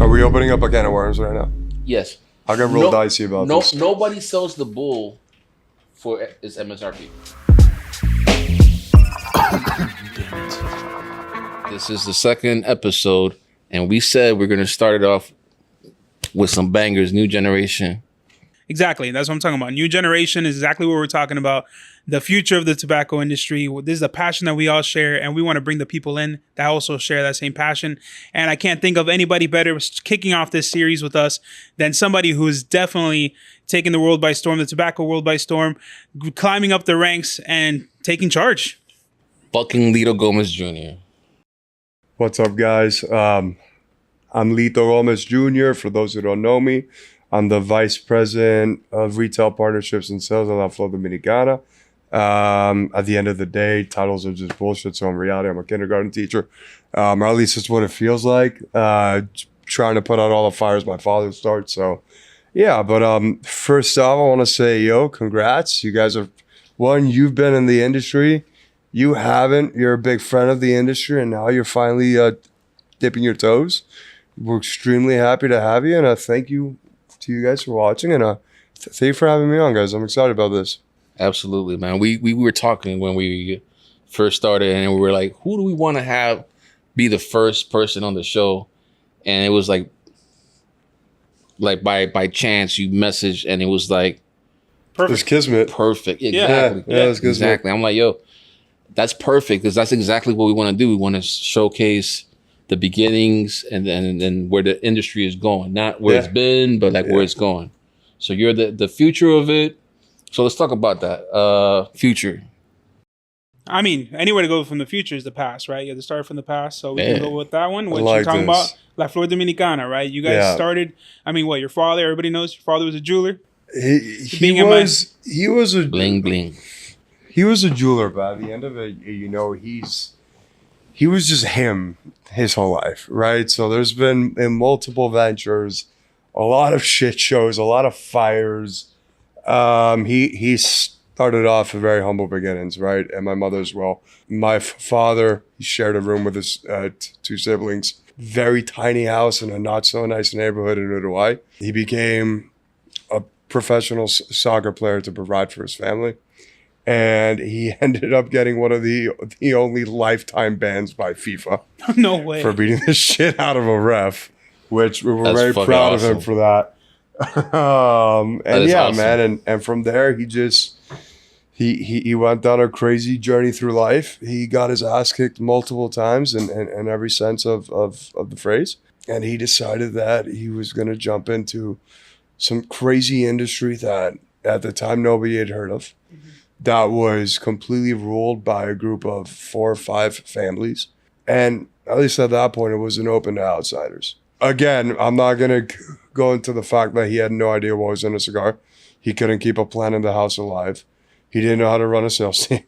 Are we opening up a can of worms right now? Yes. I'll get real dicey about this. Nobody sells the bull for its MSRP. Damn it. This is the second episode, and we said we're going to start it off with some bangers, new generation. Exactly. That's what I'm talking about. New generation is exactly what we're talking about. The future of the tobacco industry. This is a passion that we all share, and we want to bring the people in that also share that same passion. And I can't think of anybody better kicking off this series with us than somebody who is definitely taking the world by storm, the tobacco world by storm, climbing up the ranks and taking charge. Fucking Litto Gomez Jr. What's up, guys? I'm Litto Gomez Jr. For those who don't know me, I'm the Vice President of Retail Partnerships and Sales at Flor Dominicana. At the end of the day, titles are just bullshit. So in reality, I'm a kindergarten teacher. Or at least it's what it feels like. Trying to put out all the fires my father started. So yeah, but first off, I want to say, congrats. You guys are, you've been in the industry. You haven't. You're a big friend of the industry, and now you're finally dipping your toes. We're extremely happy to have you, and I thank you to you guys for watching, and thank you for having me on, guys. I'm excited about this. Absolutely, man. We were talking when we first started, and we were like, who do we want to have be the first person on the show? And it was like by chance you messaged, and it was like perfect. It's kismet. Perfect. Exactly. Yeah, it's kismet. Exactly. I'm like, that's perfect, because that's exactly what we want to do. We want to showcase the beginnings and then where the industry is going, not where it's been, but like where it's going. So you're the future of it. So let's talk about that future. I mean, anywhere to go from the future is the past, right? You have to start from the past. So we can go with that one. What you're talking about, La Flor Dominicana, right? You guys started, I mean, your father, everybody knows your father was a jeweler. He was a bling bling. He was a jeweler, but at the end of it, he was just him his whole life, right? So there's been in multiple ventures, a lot of shit shows, a lot of fires. He started off at very humble beginnings, right? And my mother as well. My father, he shared a room with his two siblings. Very tiny house in a not so nice neighborhood in Uruguay. He became a professional soccer player to provide for his family. And he ended up getting one of the only lifetime bans by FIFA. No way. For beating the shit out of a ref, which we were very proud of him for that. And yeah, awesome, man. And from there, he went down a crazy journey through life. He got his ass kicked multiple times in every sense of the phrase. And he decided that he was going to jump into some crazy industry that at the time nobody had heard of. Mm-hmm. That was completely ruled by a group of 4 or 5 families. And at least at that point, it wasn't open to outsiders. Again, I'm not going to go into the fact that he had no idea what was in a cigar. He couldn't keep a plant in the house alive. He didn't know how to run a sales team.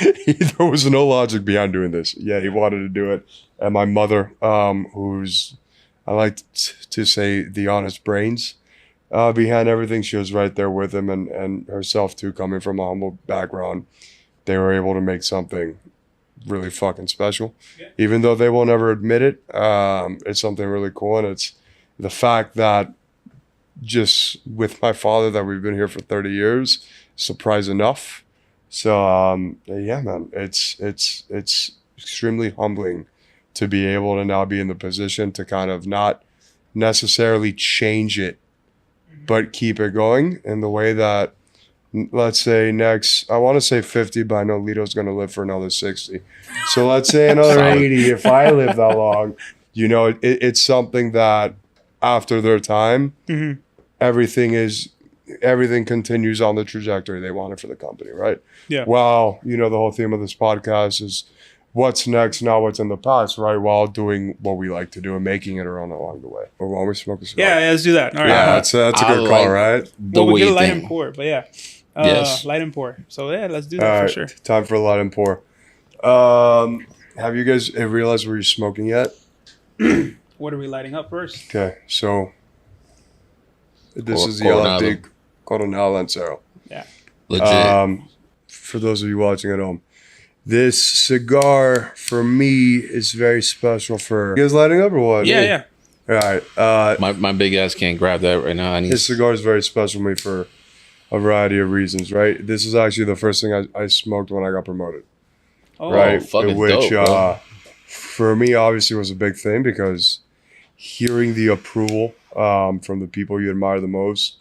There was no logic behind doing this. Yeah, he wanted to do it. And my mother, who's, I like to say, the honest brains, behind everything, she was right there with him, and herself too, coming from a humble background. They were able to make something really fucking special. Yeah. Even though they won't ever admit it, it's something really cool. And it's the fact that just with my father that we've been here for 30 years, surprise enough. So yeah, man, it's extremely humbling to be able to now be in the position to kind of not necessarily change it, but keep it going in the way that, let's say next, I want to say 50, but I know Lito's going to live for another 60. So let's say another 80 if I live that long. It's something that after their time, everything continues on the trajectory they wanted for the company, right? Yeah. Well, the whole theme of this podcast is what's next, not what's in the past, right? While doing what we like to do and making it around along the way. Or while we smoke a cigar. Yeah, let's do that. All right. Yeah, that's a good call, right? We get a light and pour, but yeah. Yes. Light and pour. So yeah, let's do that for sure. Time for a light and pour. Have you guys realized where you're smoking yet? What are we lighting up first? Okay, so this is the LFD Coronel Lancero. Yeah. Legit. For those of you watching at home, this cigar for me is very special. For you guys lighting up or what? Yeah. All right. My big ass can't grab that right now. This cigar is very special to me for a variety of reasons, right? This is actually the first thing I smoked when I got promoted. Oh, right? Fucking Which, dope, for me, obviously was a big thing because hearing the approval from the people you admire the most,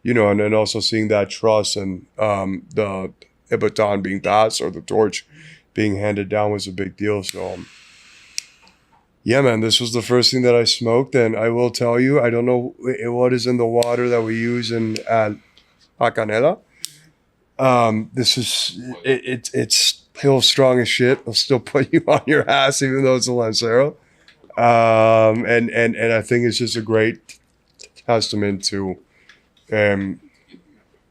you know, and then also seeing that trust and the baton being passed or the torch being handed down was a big deal. So, yeah, man, this was the first thing that I smoked. And I will tell you, I don't know what is in the water that we use at La Canela. This is, it's still strong as shit. It'll still put you on your ass, even though it's a Lancero. And I think it's just a great testament to,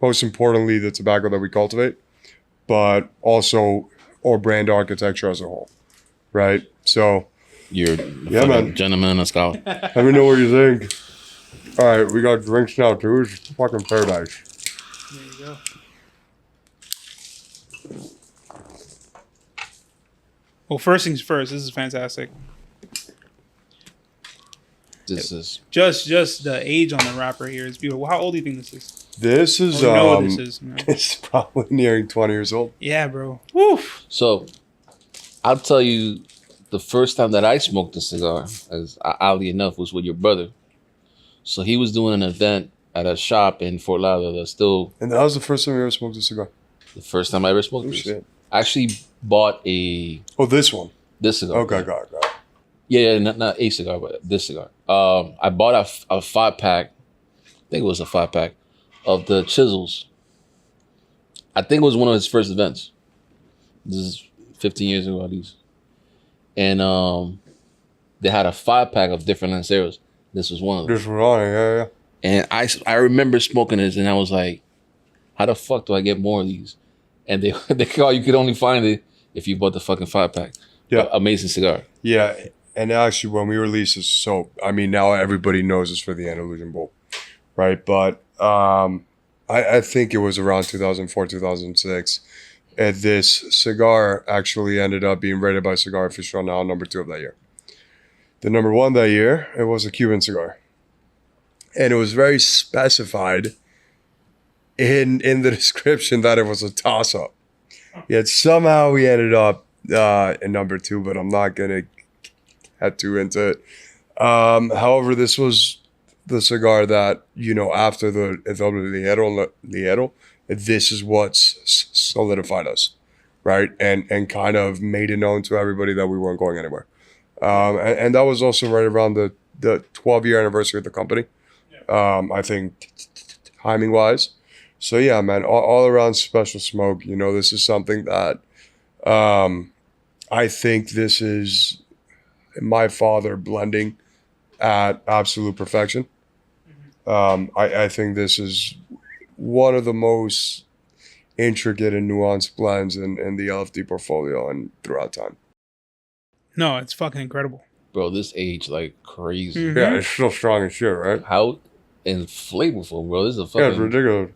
most importantly, the tobacco that we cultivate, but also our brand architecture as a whole, right? So, you're a gentleman and a scholar. Let me know what you think. All right, we got drinks now too. It's fucking paradise. There you go. Well, first things first. This is fantastic. This is just the age on the wrapper here is beautiful. How old do you think this is? This is it's probably nearing 20 years old. Yeah, bro. Woof. So, I'll tell you, the first time that I smoked a cigar, as oddly enough, was with your brother. So he was doing an event at a shop in Fort Lauderdale. And that was the first time you ever smoked a cigar. The first time I ever smoked this. Shit. I actually bought this one. This cigar. Okay, got it. Yeah, not a cigar, but this cigar. I bought a 5-pack. I think it was a 5-pack of the Chisels. I think it was one of his first events. This is 15 years ago at least. And they had a 5-pack of different Lanceros. This was one of them. This was on, yeah. And I remember smoking this, and I was like, how the fuck do I get more of these? And they call you could only find it if you bought the fucking 5-pack. Yeah. Amazing cigar. Yeah. And actually, when we released this, so, I mean, now everybody knows it's for the Andalusian Bull, right? But I think it was around 2004, 2006. And this cigar actually ended up being rated by Cigar Aficionado number 2 of that year. The number 1 that year, it was a Cuban cigar. And it was very specified in the description that it was a toss-up. Yet somehow we ended up in number 2, but I'm not going to get too into it. However, this was the cigar that, you know, after the Ligero, this is what's solidified us, right? And kind of made it known to everybody that we weren't going anywhere. And that was also right around the 12-year anniversary of the company. I think timing-wise. So yeah, man, all around special smoke. You know, this is something that I think this is my father blending at absolute perfection. I think this is one of the most intricate and nuanced blends in the LFD portfolio and throughout time. No, it's fucking incredible. Bro, this aged like crazy. Mm-hmm. Yeah, it's still strong as shit, right? How and flavorful, bro. This is a fucking... Yeah, it's ridiculous.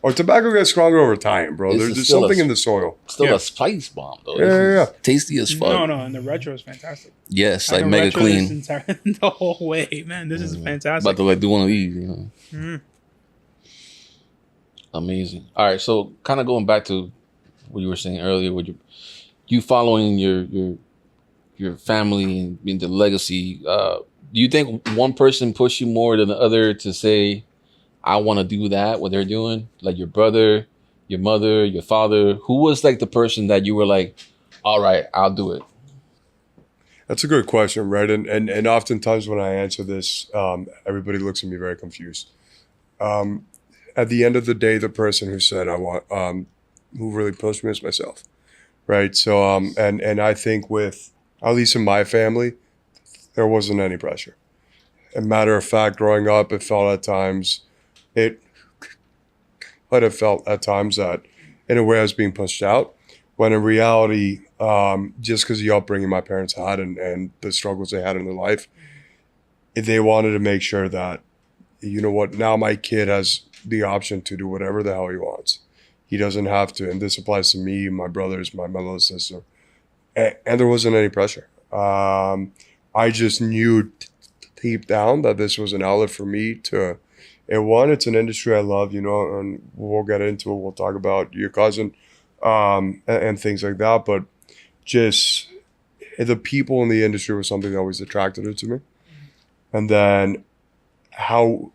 Or tobacco gets stronger over time, bro. There's something in the soil. Still a spice bomb, though. Yeah. Tasty as fuck. No, and the retro is fantastic. Yes, like mega clean. The whole way, man. This is fantastic. About to like do one of these, you know. Mm-hmm. Amazing. All right, so kind of going back to what you were saying earlier, with you following your family and being the legacy. Do you think one person pushed you more than the other to say, I want to do that, what they're doing? Like your brother, your mother, your father? Who was like the person that you were like, all right, I'll do it? That's a good question, right? And oftentimes when I answer this, everybody looks at me very confused. At the end of the day, the person who said I want, who really pushed me is myself, right? So, and I think with, at least in my family, there wasn't any pressure. As a matter of fact, growing up, it felt at times that in a way I was being pushed out, when in reality, just because of the upbringing my parents had and the struggles they had in their life, they wanted to make sure that, you know what, now my kid has the option to do whatever the hell he wants. He doesn't have to, and this applies to me, my brothers, my little sister, and there wasn't any pressure. I just knew deep down that this was an outlet for me to, and one, it's an industry I love, you know, and we'll get into it. We'll talk about your cousin and things like that. But just the people in the industry was something that always attracted it to me. And then how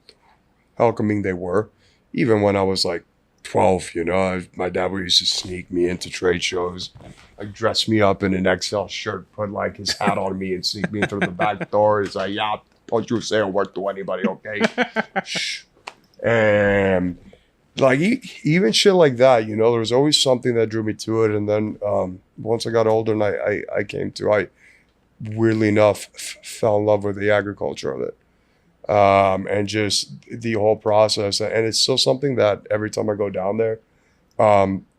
welcoming they were, even when I was like 12, you know, my dad would used to sneak me into trade shows, like dress me up in an XL shirt, put like his hat on me and sneak me through the back door. He's like, yeah, don't you say a word to anybody, okay? Shh. And like even shit like that, you know, there was always something that drew me to it. And then once I got older and I came to, I weirdly enough fell in love with the agriculture of it. And just the whole process. And it's still something that every time I go down there,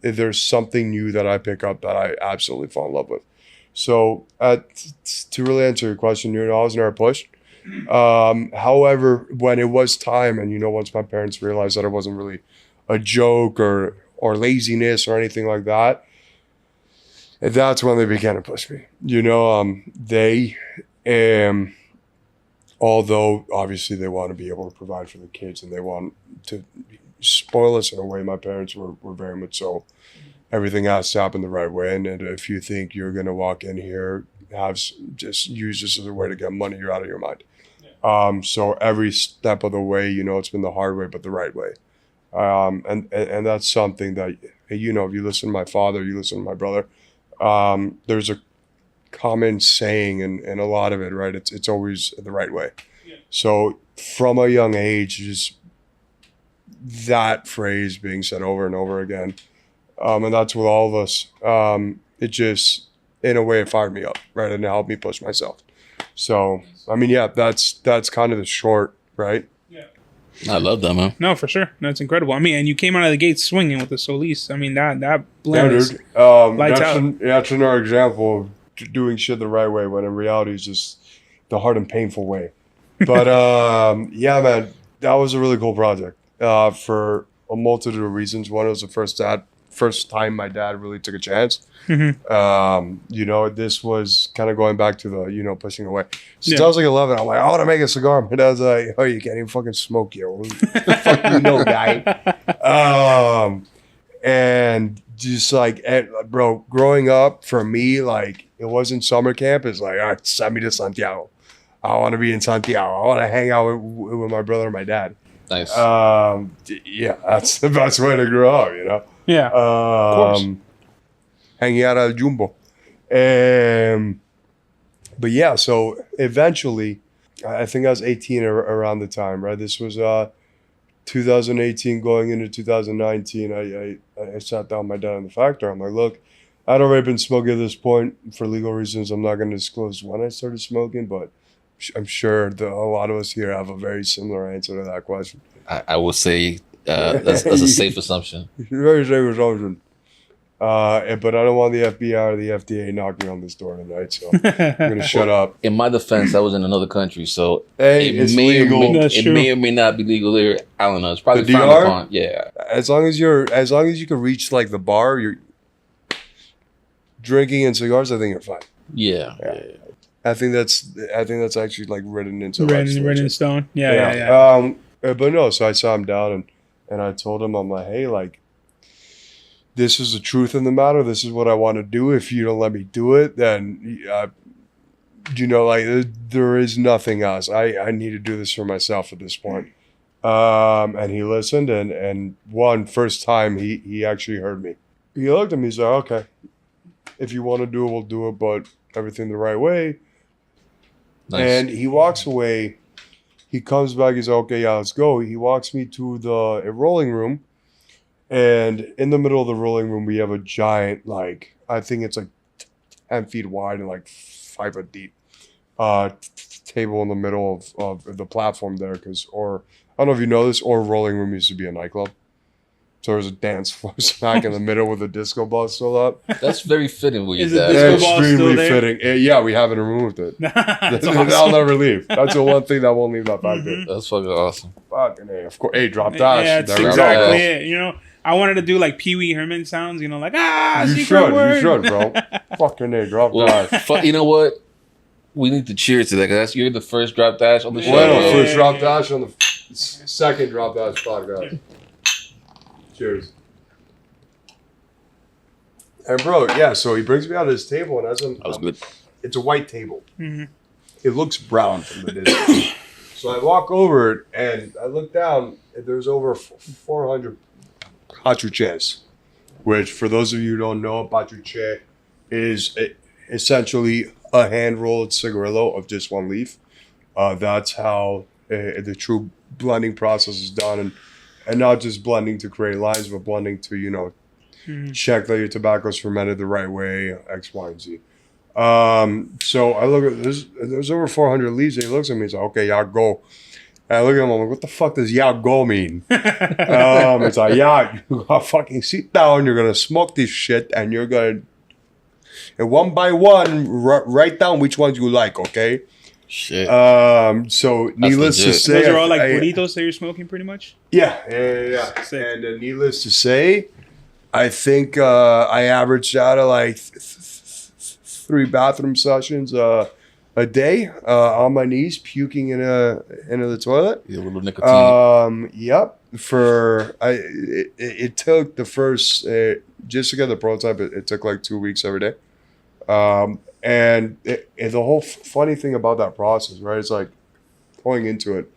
there's something new that I pick up that I absolutely fall in love with. So to really answer your question, you know, I was never pushed. However, when it was time, and, you know, once my parents realized that it wasn't really a joke or laziness or anything like that, that's when they began to push me. You know, although obviously they want to be able to provide for the kids and they want to spoil us in a way, my parents were very much so. Everything has to happen the right way. And if you think you're going to walk in here, just use this as a way to get money, you're out of your mind. Yeah. So every step of the way, you know, it's been the hard way, but the right way. And that's something that, you know, if you listen to my father, you listen to my brother, there's a common saying and a lot of it, right? It's always the right way. Yeah. So from a young age, just that phrase being said over and over again, and that's with all of us. It just, in a way, it fired me up, right? And it helped me push myself. So, I mean, yeah, that's kind of the short, right? Yeah. I love that, man. No, for sure. That's incredible. I mean, and you came out of the gate swinging with the Solis. I mean, that blend is lights out. That's another example of doing shit the right way, when in reality it's just the hard and painful way. But yeah, man, that was a really cool project for a multitude of reasons. One, it was the first time my dad really took a chance. Mm-hmm. You know, this was kind of going back to the, you know, pushing away. Since I was like 11, I'm like, I want to make a cigar. My dad's like, oh, you can't even fucking smoke, yo. Fuck you know, guy. And just like, bro, growing up for me, like, it wasn't summer camp. It's like, all right, send me to Santiago. I want to be in Santiago. I want to hang out with my brother and my dad. Nice. Yeah, that's the best way to grow up, you know? Yeah, of course. Hanging out at Jumbo. But yeah, so eventually, I think I was 18 around the time, right? This was 2018 going into 2019. I sat down with my dad in the factory. I'm like, look, I'd already been smoking at this point for legal reasons. I'm not going to disclose when I started smoking, but I'm sure that a lot of us here have a very similar answer to that question. I will say that's a safe assumption. Very safe assumption. But I don't want the FBI or the FDA knocking on this door tonight, so I'm going to shut up. In my defense, I was in another country, so it's legal. It may or may not be legal there. I don't know. It's probably the frowned DR? upon. Yeah. As long as you can reach like the bar, you're drinking and cigars, I think you're fine. Yeah. I think that's actually like written into written in stone. Yeah. But no, so I sat him down and I told him, I'm like, hey, like, this is the truth in the matter. This is what I want to do. If you don't let me do it, then, you know, like, there is nothing else. I need to do this for myself at this point. And he listened, and first time he actually heard me. He looked at me, he's like, okay, if you want to do it, we'll do it, but everything the right way. Nice. And he walks away. He comes back, he's like, okay, yeah, let's go. He walks me to the rolling room. And in the middle of the rolling room, we have a giant, like, I think it's like 10 feet wide and like 5 foot deep table in the middle of the platform there. I don't know if you know this, or rolling room used to be a nightclub. So there's a dance floor smack in the middle with a disco ball still up. That's very fitting with you. Is the disco ball extremely still there? Fitting. Yeah, we haven't removed it. Awesome. That'll never leave. That's the one thing that won't leave that factory. That's fucking awesome. Fucking A, of course. Hey, drop dash. Yeah, that's exactly it. You know, I wanted to do like Pee Wee Herman sounds, you know, like, you should, bro. Fucking A, drop dash. You know what? We need to cheers to that because you're the first drop dash on the show. Well, first drop dash on the second drop dash podcast. Cheers. And bro, yeah, so he brings me out of his table, and that was good. It's a white table. Mm-hmm. It looks brown from the distance. So I walk over it, and I look down, and there's over 400 pachuches, which, for those of you who don't know, pachuche is essentially a hand-rolled cigarillo of just one leaf. That's how the true blending process is done, and not just blending to create lines, but blending to, check that your tobacco is fermented the right way, X, Y, and Z. So I look at this, there's over 400 leaves, and he looks at me and he's like, okay, y'all go. And I look at him, I'm like, what the fuck does y'all go mean? It's like, yeah, you gotta fucking sit down, you're gonna smoke this shit, and you're gonna, and one by one, write down which ones you like, okay? Shit. So needless to say, those are all like burritos that you're smoking, pretty much. Yeah. And needless to say, I think I averaged out of like 3 bathroom sessions a day on my knees, puking into the toilet. Yeah, a little nicotine. Yep. It took the first just to get the prototype. It took like 2 weeks every day. And the whole funny thing about that process, right? It's like going into it,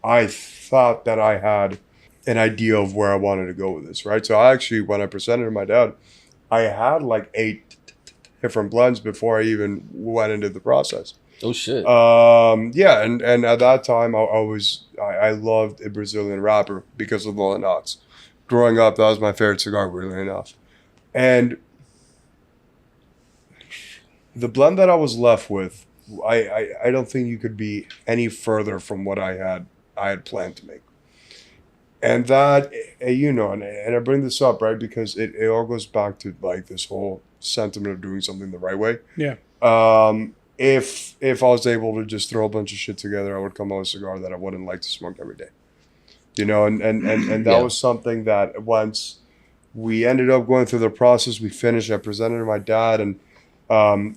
I thought that I had an idea of where I wanted to go with this, right? So I actually, when I presented to my dad, I had like 8 different blends before I even went into the process. Oh shit. Yeah, and at that time I loved a Brazilian wrapper because of the Lennox. Growing up, that was my favorite cigar, really enough. And the blend that I was left with, I don't think you could be any further from what I had planned to make. And that, and I bring this up, right, because it all goes back to like this whole sentiment of doing something the right way. Yeah. If I was able to just throw a bunch of shit together, I would come out with a cigar that I wouldn't like to smoke every day. And that was something that once we ended up going through the process, we finished, I presented to my dad, and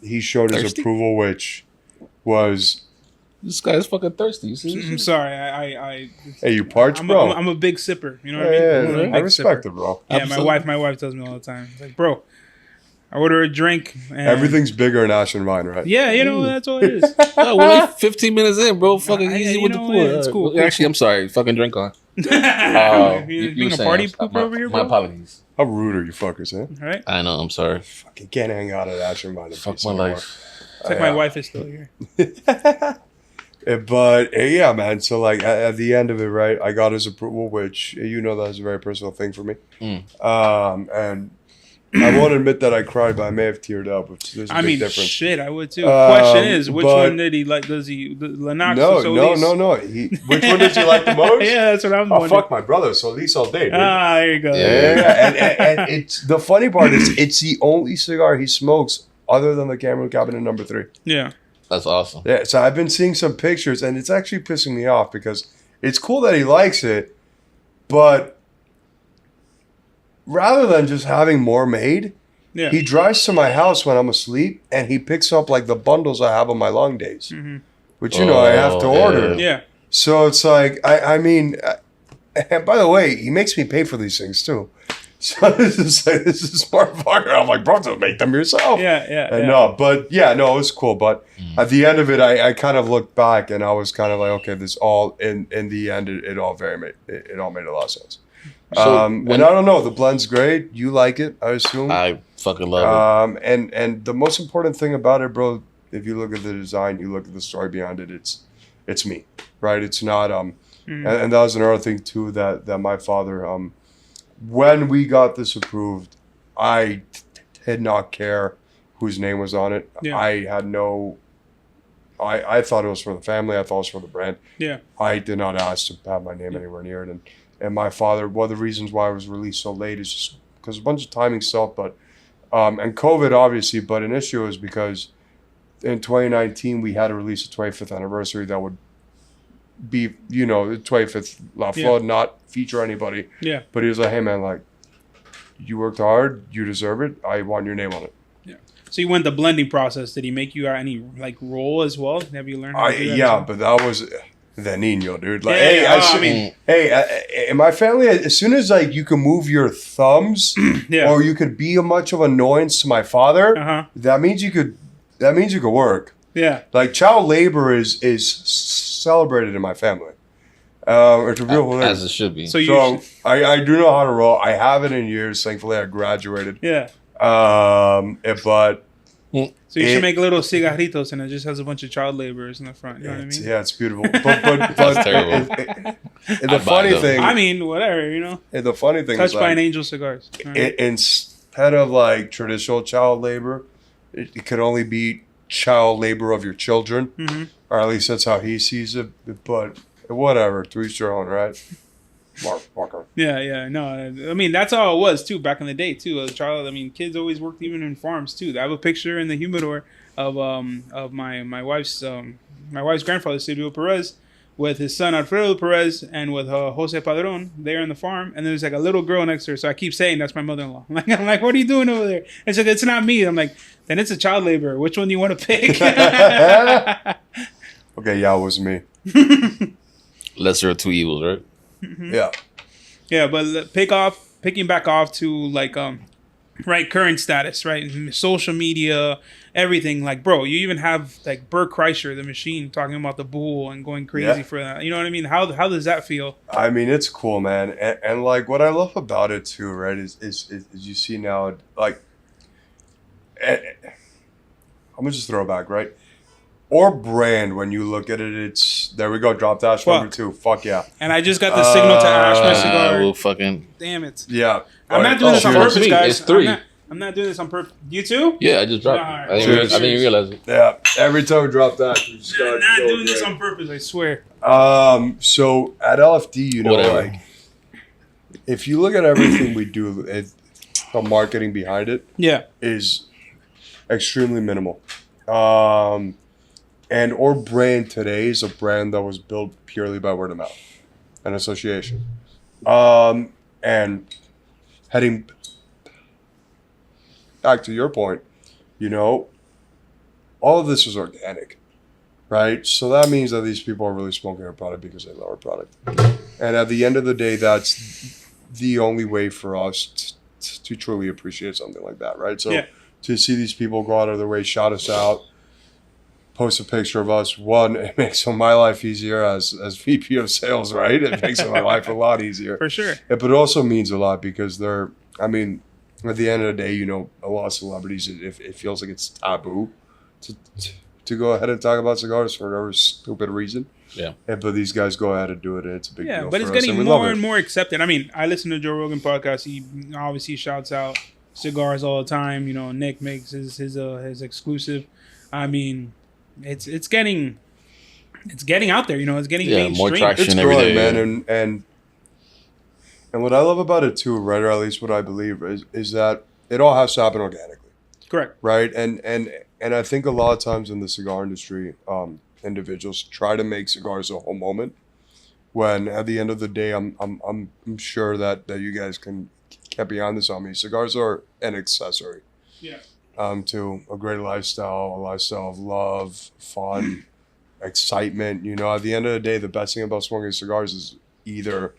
he showed his approval, which was... This guy is fucking thirsty. You see? I'm sorry. I hey, you parched, bro. I'm a big sipper. You know what I mean? Yeah, I respect it, bro. Yeah, my wife tells me all the time. It's like, bro, I order a drink. And everything's bigger in ash and vine, right? Yeah, that's all it is. We're like 15 minutes in, bro. Fucking easy with the pool. Yeah, it's cool. Actually, I'm sorry. Fucking drink on. You being a party pooper over here, bro? My apologies. How rude are you fuckers, eh? Right? I know. I'm sorry. Fucking can't hang out at ash and vine. Fuck my life. It's like my wife is still here. But yeah, man. So like at the end of it, right, I got his approval, which that's a very personal thing for me. And I won't admit that I cried, but I may have teared up. Which there's a big difference. Shit, I would too. Question is, which one did he like? Does he Lennox? No. Which one does he like the most? Yeah, that's what I'm wondering. Fuck my brother. So Solis all day, dude. There you go. Yeah. And it's the funny part is it's the only cigar he smokes other than the Cameron Cabinet number 3. Yeah. That's awesome. Yeah, so I've been seeing some pictures, and it's actually pissing me off because it's cool that he likes it, but rather than just having more made, he drives to my house when I'm asleep, and he picks up like the bundles I have on my long days, which I have to order. Yeah. So it's like I mean, and by the way, he makes me pay for these things too. So this is a smart fucker. I'm like, bro, don't make them yourself. Yeah. It was cool. But at the end of it, I kind of looked back and I was kind of like, okay, this all in the end, it all made a lot of sense. So and I don't know, the blend's great. You like it, I assume. I fucking love it. And the most important thing about it, bro, if you look at the design, you look at the story behind it, it's me, right? It's not and that was another thing too that my father when we got this approved, I did not care whose name was on it. Yeah. I had I thought it was for the family. I thought it was for the brand. Yeah. I did not ask to have my name anywhere near it. And my father, one of the reasons why it was released so late is just because a bunch of timing stuff, but and COVID obviously, but an issue is because in 2019 we had to release a 25th anniversary that would be, the 25th La Flor, not feature anybody. Yeah. But he was like, hey man, like, you worked hard, you deserve it, I want your name on it. Yeah. So you went the blending process. Did he make you any like roll as well? Have you learned how to do that? Yeah, but that was the Nino, dude. Like, in my family, as soon as like you can move your thumbs, or you could be much of annoyance to my father, that means you could work. Yeah, like child labor is celebrated in my family. It's a real thing. As it should be. So I do know how to roll. I haven't in years. Thankfully, I graduated. Yeah. But so you should make little cigarritos, and it just has a bunch of child laborers in the front. You know what I mean? Yeah, it's beautiful. But that's terrible. The funny thing. I mean, whatever, you know. The funny thing touched is by an angel cigars. Right? Instead of like traditional child labor, it could only be child labor of your children, or at least that's how he sees it. But whatever, to each their own, right? Marker. Yeah, no. I mean, that's how it was too back in the day too. As a child, I mean, kids always worked even in farms too. I have a picture in the humidor of my wife's grandfather, Silvio Perez, with his son Alfredo Perez and with Jose Padron there in the farm. And there's like a little girl next to her. So I keep saying that's my mother-in-law. I'm like, what are you doing over there? And she's like, it's not me. I'm like, then it's a child laborer. Which one do you want to pick? Okay, yeah, it was me. Lesser of two evils, right? Yeah, but picking back off to like current status, right? Social media, everything. Like, bro, you even have like Bert Kreischer, the machine, talking about the bull and going crazy for that. You know what I mean? How does that feel? I mean, it's cool, man. And like what I love about it too, right? Is you see now, like, I'm gonna just throw it back, right? Or brand, when you look at it, it's there we go. Drop dash number 2. Fuck yeah! And I just got the signal to ash my cigar. We'll fucking damn it! Yeah, I'm not doing this on purpose, guys. It's 3. I'm not doing this on purpose. You too? Yeah, I just dropped. I didn't realize it. Yeah, every time we drop that, we just not doing this on purpose. I swear. So at LFD, you know, like if you look at everything we do, the marketing behind it, is extremely minimal. And our brand today is a brand that was built purely by word of mouth and association. And heading back to your point, you know, all of this is organic, right? So that means that these people are really smoking our product because they love our product. And at the end of the day, that's the only way for us to truly appreciate something like that, right? So to see these people go out of their way, shout us out, post a picture of us. One, it makes my life easier as VP of sales, right? It makes my life a lot easier. For sure. But it also means a lot because at the end of the day, you know, a lot of celebrities, it feels like it's taboo to go ahead and talk about cigars for whatever stupid reason. Yeah. But these guys go ahead and do it, and it's a big deal. Yeah, but it's getting more and more accepted. I mean, I listen to Joe Rogan podcast. He obviously shouts out cigars all the time. You know, Nick makes his exclusive. I mean, it's getting out there. You know, it's getting mainstream. More traction it's every day, man. And what I love about it too, right, or at least what I believe is that it all has to happen organically. Correct. Right, and I think a lot of times in the cigar industry, individuals try to make cigars a whole moment. When at the end of the day, I'm sure that you guys can get beyond this on me. Cigars are an accessory. Yeah. To a great lifestyle, a lifestyle of love, fun, excitement. You know, at the end of the day, the best thing about smoking cigars is either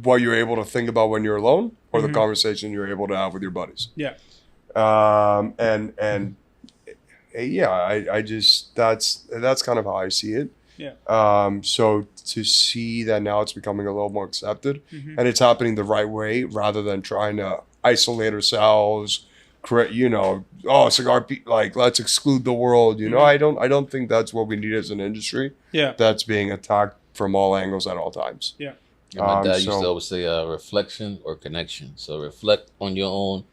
what you're able to think about when you're alone or the conversation you're able to have with your buddies. Yeah. I just that's kind of how I see it. Yeah. So to see that now it's becoming a little more accepted and it's happening the right way rather than trying to isolate ourselves, create, you know, cigar like let's exclude the world. You know, I don't think that's what we need as an industry. Yeah. That's being attacked from all angles at all times. Yeah. My dad used to always say reflection or connection. So reflect on your own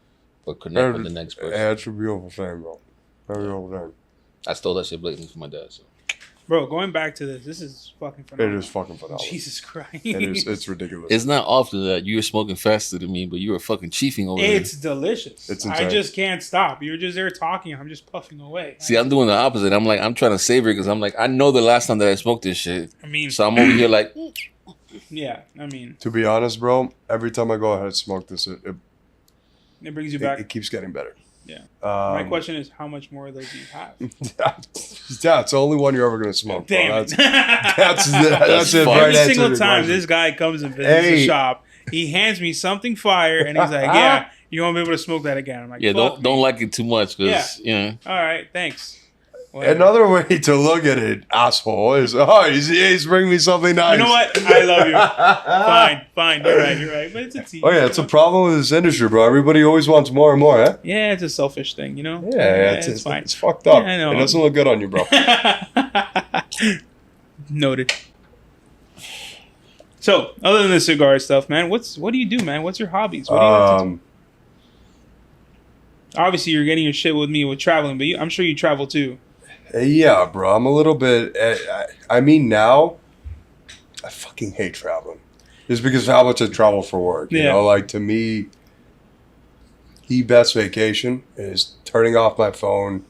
or connect with the next person. Yeah, it's a beautiful thing, bro. Very beautiful thing. I stole that shit blatantly from my dad. So. Bro, going back to this is fucking phenomenal. It is fucking phenomenal. Jesus Christ. It's ridiculous. It's not often that you're smoking faster than me, but you were fucking chiefing over there. It's delicious. It's insane. I just can't stop. You're just there talking. I'm just puffing away. See, I'm doing the opposite. I'm trying to savor it because I'm like, I know the last time that I smoked this shit. I mean. So I'm over here like. Yeah, I mean. To be honest, bro, every time I go ahead and smoke this, it brings you back. It keeps getting better. Yeah. My question is, how much more of those do you have? That's the only one you're ever going to smoke. Damn it. That's it. Every single time this guy comes and visits the shop, he hands me something fire, and he's like, "Yeah, you won't be able to smoke that again." I'm like, "Yeah, don't like it too much, because All right, thanks. Whatever. Another way to look at it, asshole, is he's bringing me something nice. You know what? I love you. Fine. You're right. But it's a tease. Oh yeah, it's a problem with this industry, bro. Everybody always wants more and more, eh? Yeah, it's a selfish thing, you know. Yeah, it's fine. It's fucked up. Yeah, I know. It doesn't look good on you, bro. Noted. So, other than the cigar stuff, man, what do you do, man? What's your hobbies? What do you like to do? Obviously, you're getting your shit with me with traveling, but I'm sure you travel too. Yeah, bro. I'm a little bit. I mean, now I fucking hate traveling. Just because of how much I travel for work. You know, like to me, the best vacation is turning off my phone,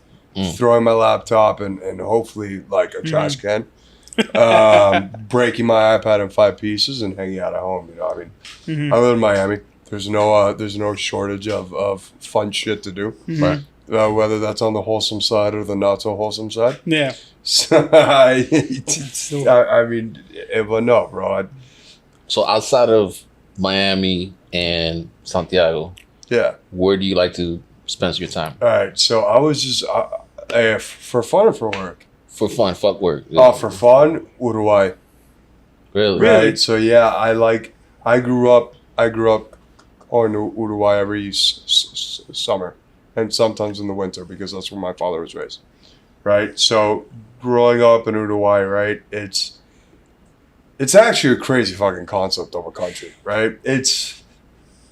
throwing my laptop, and hopefully like a trash can, breaking my iPad in 5 pieces, and hanging out at home. You know, I mean, I live in Miami. There's no shortage of fun shit to do. Right. Whether that's on the wholesome side or the not so wholesome side. Yeah. So, I mean, but no, bro. So outside of Miami and Santiago, where do you like to spend your time? All right. So I was just for fun or for work? For fun, fuck work. Oh, for fun, Uruguay. Really? Right. So yeah, I grew up going to Uruguay every summer. And sometimes in the winter, because that's where my father was raised, right? So growing up in Uruguay, right, it's actually a crazy fucking concept of a country, right? It's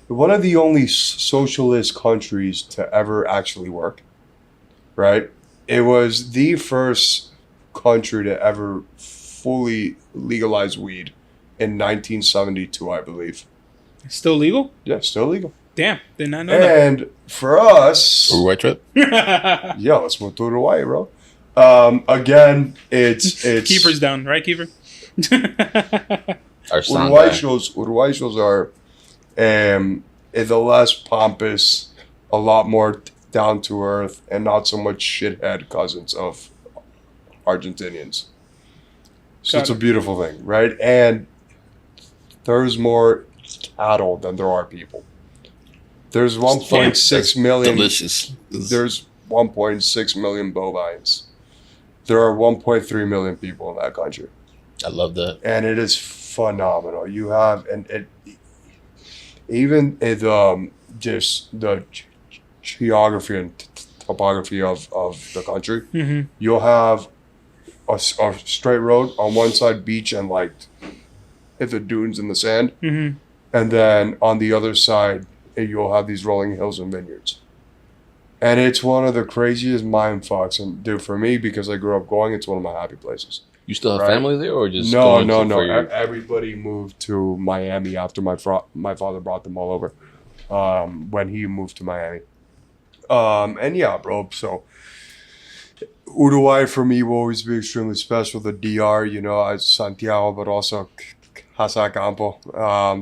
one of the only socialist countries to ever actually work, right? It was the first country to ever fully legalize weed in 1972, I believe. It's still legal? Yeah, still legal. Damn, did not know that. And for us, Uruguay trip. Yeah, let's move to Uruguay, bro. Again, it's Kiefer's down, right, Kiefer? Uruguay shows are the less pompous, a lot more down to earth, and not so much shithead cousins of Argentinians. So it's a beautiful thing, right? And there's more cattle than there are people. There's 1.6 million. Delicious. There's 1.6 million bovines. There are 1.3 million people in that country. I love that. And it is phenomenal. You have, just the geography and topography of the country. You'll have a straight road on one side, beach and like hit the dunes in the sand. And then on the other side, you'll have these rolling hills and vineyards. And it's one of the craziest mind fucks. And dude, for me, because I grew up going, it's one of my happy places. You still have family there, or just no? Everybody moved to Miami after my father brought them all over when he moved to Miami. And yeah, bro. So Uruguay for me will always be extremely special. The DR, you know, Santiago, but also Casa Campo.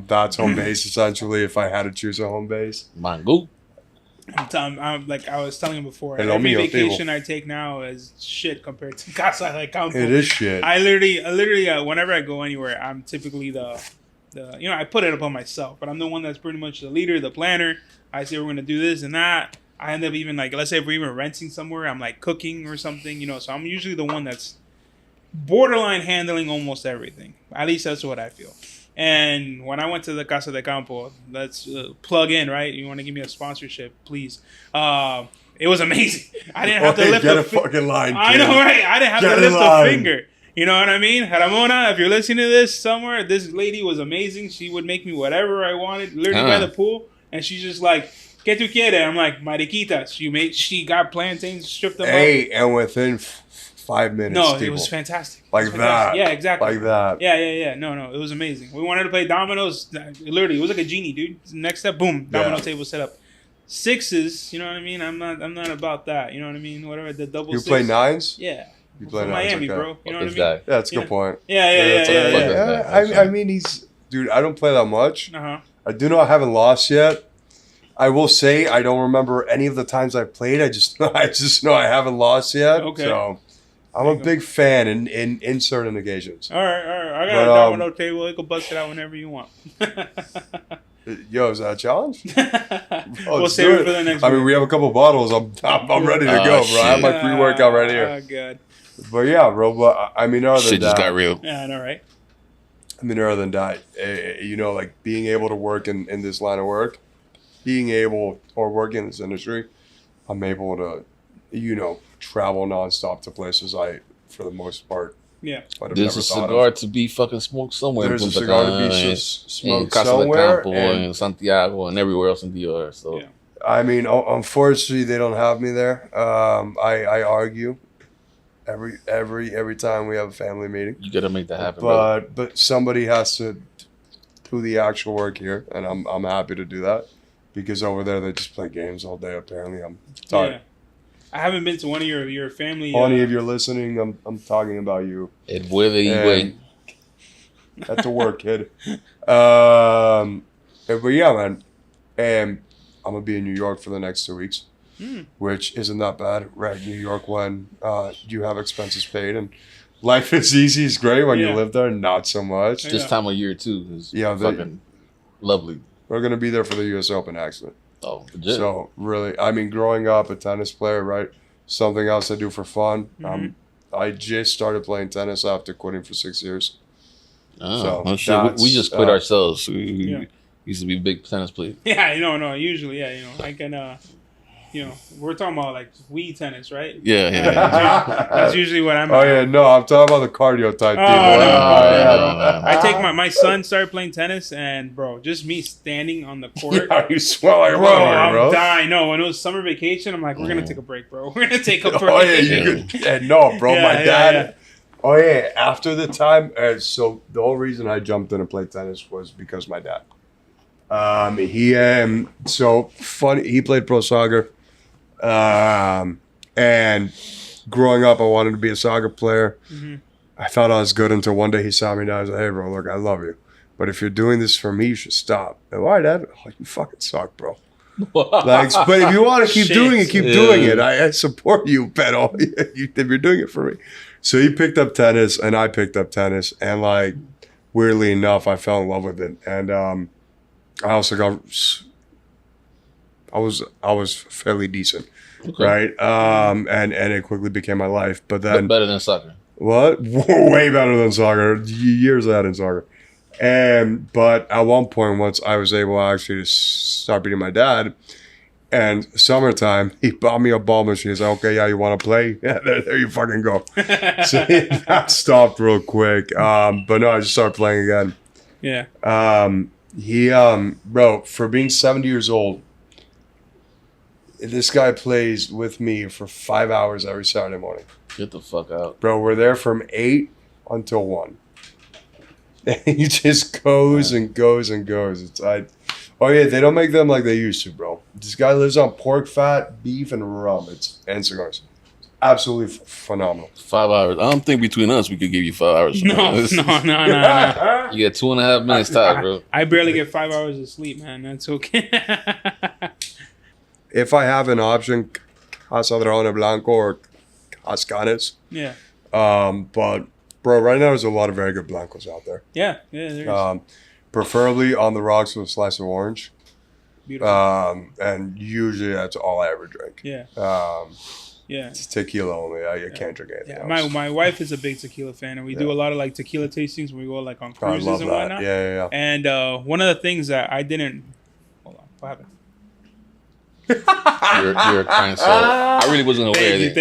That's home base essentially. If I had to choose a home base, Mango. I'm like I was telling you before. Every vacation I take now is shit compared to Casa Campo. It is shit. I literally, whenever I go anywhere, I'm typically the I put it upon myself, but I'm the one that's pretty much the leader, the planner. I say we're gonna do this and that. I end up even like, let's say if we're even renting somewhere, I'm like cooking or something, you know. So I'm usually the one that's borderline handling almost everything. At least that's what I feel. And when I went to the Casa de Campo, let's plug in, right? You want to give me a sponsorship, please? It was amazing. I didn't have to lift a fucking line. I know, right? I didn't have to lift a finger. You know what I mean? Ramona, if you're listening to this somewhere, this lady was amazing. She would make me whatever I wanted, literally by the pool. And she's just like, ¿qué tú quieres? I'm like, mariquitas. She got plantains, stripped them up. And within 5 minutes. No, it was fantastic. Like that. Yeah, exactly. Like that. Yeah. No, it was amazing. We wanted to play dominoes. Literally, it was like a genie, dude. Next step, boom, domino table set up. Sixes, you know what I mean? I'm not about that. You know what I mean? Whatever, the double six. You play nines? Yeah. You play nines, Miami, okay. bro. You know what I mean? Yeah, that's a good point. Yeah. I mean, dude, I don't play that much. Uh-huh. I do know I haven't lost yet. I will say I don't remember any of the times I played. I just know I haven't lost yet. Okay. So I'm a big fan in certain occasions. All right. I got that one on the table. You can bust it out whenever you want. Yo, is that a challenge? We'll save it for the next. I mean, we have a couple bottles. I'm ready to go, bro. I have my pre-workout right here. Oh god. But yeah, bro. But I mean, other than shit that, just got real. Yeah, I know, right? I mean, other than that, you know, like being able to work in this line of work, work in this industry, I'm able to, you know, travel nonstop to places for the most part. Yeah. There's a cigar to be fucking smoked somewhere. There's a cigar to be smoked somewhere. And Santiago and everywhere else in DR. So, yeah. I mean, unfortunately, they don't have me there. I argue every time we have a family meeting. You gotta make that happen. But somebody has to do the actual work here, and I'm happy to do that because over there they just play games all day. Apparently, I'm tired. Yeah. I haven't been to one of your family. Honey, if you're listening, I'm talking about you. It wait. At the work, kid. But yeah, man. And I'm gonna be in New York for the next 2 weeks, which isn't that bad, right? New York, when you have expenses paid and life is easy, is great. When you live there, not so much. This time of year too is fucking lovely. We're gonna be there for the U.S. Open, actually. Oh, legit. So really, I mean, growing up a tennis player, right? Something else I do for fun. I just started playing tennis after quitting for 6 years. Oh, so shit. We just quit ourselves. We used to be big tennis players. Yeah, no. Usually, you know, I can, you know, we're talking about like Wii tennis, right? Yeah. That's usually what I'm. Oh yeah, no, I'm talking about the cardio type people. I take my son started playing tennis, and bro, just me standing on the court. Yeah, you swell like a bro. I'm dying. No, when it was summer vacation, I'm like, we're gonna take a break, bro. We're gonna take a break. Oh yeah, you could. Yeah, no, bro, my dad. Yeah. Oh yeah, after the time, so the whole reason I jumped in and played tennis was because my dad. So funny. He played pro soccer. And growing up, I wanted to be a soccer player. I thought I was good until one day he saw me and I was like, hey, bro, look, I love you. But if you're doing this for me, you should stop. And why, Dad? Oh, you fucking suck, bro. Like, but if you want to keep doing it, keep doing it. I support you, pero if you're doing it for me. So he picked up tennis and I picked up tennis. And like, weirdly enough, I fell in love with it. And I also got... I was fairly decent, right? And it quickly became my life. But then better than soccer. What? Way better than soccer. Years ahead in soccer. But at one point, once I was able actually to start beating my dad, and summertime, he bought me a ball machine. He's like, okay, yeah, you want to play? Yeah, there you fucking go. So that stopped real quick. But no, I just started playing again. Yeah. Bro, for being 70 years old, this guy plays with me for 5 hours every Saturday morning. Get the fuck out. Bro, we're there from 8 until 1. And he just goes and goes and goes. Oh yeah, they don't make them like they used to, bro. This guy lives on pork fat, beef, and rum. And cigars. Absolutely phenomenal. 5 hours. I don't think between us we could give you 5 hours. No. You get 2.5 minutes time, bro. I barely get 5 hours of sleep, man. That's okay. If I have an option, Casa Drone Blanco or Cascanes. Yeah. But, bro, right now there's a lot of very good Blancos out there. Yeah, there is. Preferably on the rocks with a slice of orange. Beautiful. And usually that's all I ever drink. Yeah. It's tequila only. I can't drink anything else. My wife is a big tequila fan, and we do a lot of like tequila tastings when we go like on cruises and whatnot. Yeah. And one of the things that I didn't... Hold on. What happened? You're a kind soul. I really wasn't aware of it.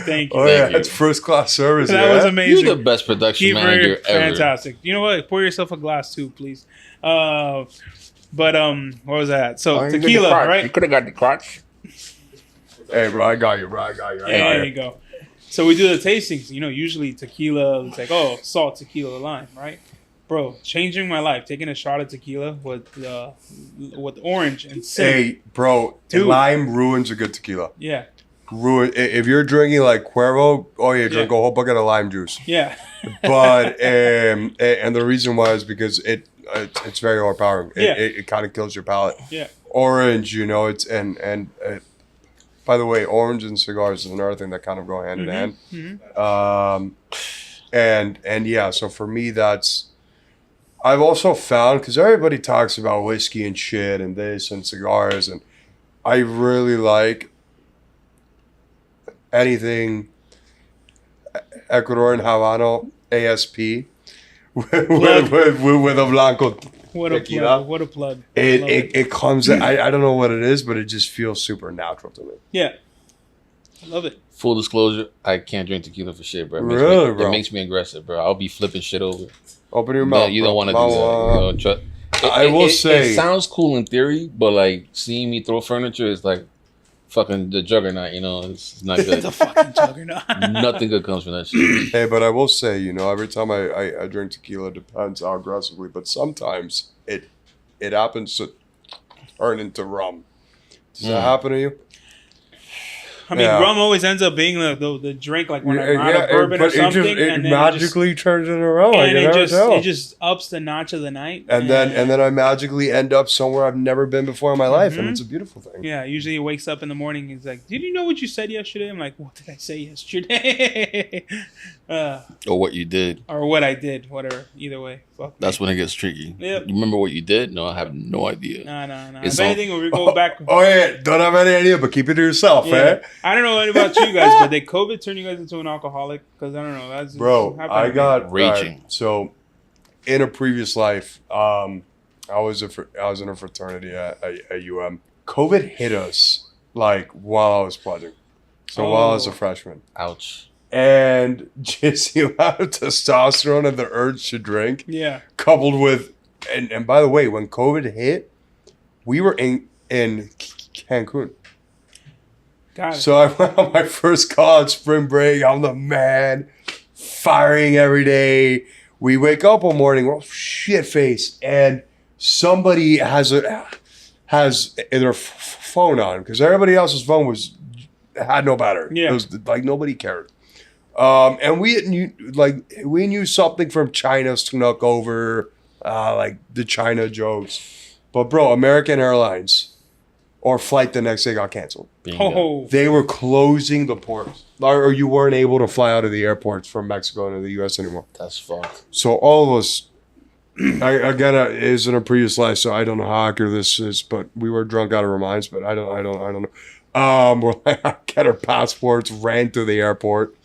Thank you. Oh yeah, that's first class service. That was amazing. You're the best production manager ever. Fantastic. You know what? Pour yourself a glass too, please. But what was that? So tequila, right? You could have got the crotch. Hey, bro, I got you. There you go. So we do the tastings. You know, usually tequila, it's like, salt, tequila, lime, right? Bro, changing my life. Taking a shot of tequila with orange and cinnamon. Hey, bro, lime ruins a good tequila. Yeah. If you're drinking like Cuervo, drink a whole bucket of lime juice. Yeah. But and the reason why is because it's very overpowering. It kind of kills your palate. Yeah. orange, it's and by the way, orange and cigars is another thing that kind of go hand in hand. And yeah, so for me, I've also found, because everybody talks about whiskey and shit and this and cigars, and I really like anything Ecuadorian Habano ASP with a Blanco. What a plug. What a plug. It comes, I don't know what it is, but it just feels super natural to me. Yeah. I love it. Full disclosure, I can't drink tequila for shit, bro. It makes me aggressive, bro. I'll be flipping shit over. Open your mouth. You don't want to do that. I will say. It sounds cool in theory, but like seeing me throw furniture is like fucking the juggernaut, it's not good. The fucking juggernaut. Nothing good comes from that shit. Hey, but I will say, every time I drink tequila, it depends how aggressively, but sometimes it happens to turn into rum. Does that happen to you? I mean, rum always ends up being the drink, like when I'm out of bourbon or something. It magically turns into rum. And it just ups the notch of the night. And then I magically end up somewhere I've never been before in my life, and it's a beautiful thing. Yeah, usually he wakes up in the morning, he's like, did you know what you said yesterday? I'm like, what did I say yesterday? Or what you did. Or what I did, whatever. Either way. Fuck That's when it gets tricky. Yep. You remember what you did? No, I have no idea. No. If anything, when we go back... Oh, yeah. Don't have any idea, but keep it to yourself, eh? I don't know about you guys, but did COVID turn you guys into an alcoholic? Because I don't know. That's I got raging. So, in a previous life, I was in a fraternity at COVID hit us like while I was pledging. So while I was a freshman. Ouch. And just the amount of testosterone and the urge to drink. Yeah. Coupled with, and by the way, when COVID hit, we were in Cancun. Got it. So I went on my first college spring break. I'm the man, firing every day. We wake up one morning, we're all shit faced, and somebody has their phone on because everybody else's phone had no battery. Yeah. It was like nobody cared. And we knew something from China snuck over, like the China jokes. But bro, American Airlines, our flight the next day got canceled. Oh. They were closing the ports, or you weren't able to fly out of the airports from Mexico into the U.S. anymore. That's fucked. So all of us, it was in a previous life, so I don't know how accurate this is, but we were drunk out of our minds. But I don't know. We're like, get our passports, ran to the airport,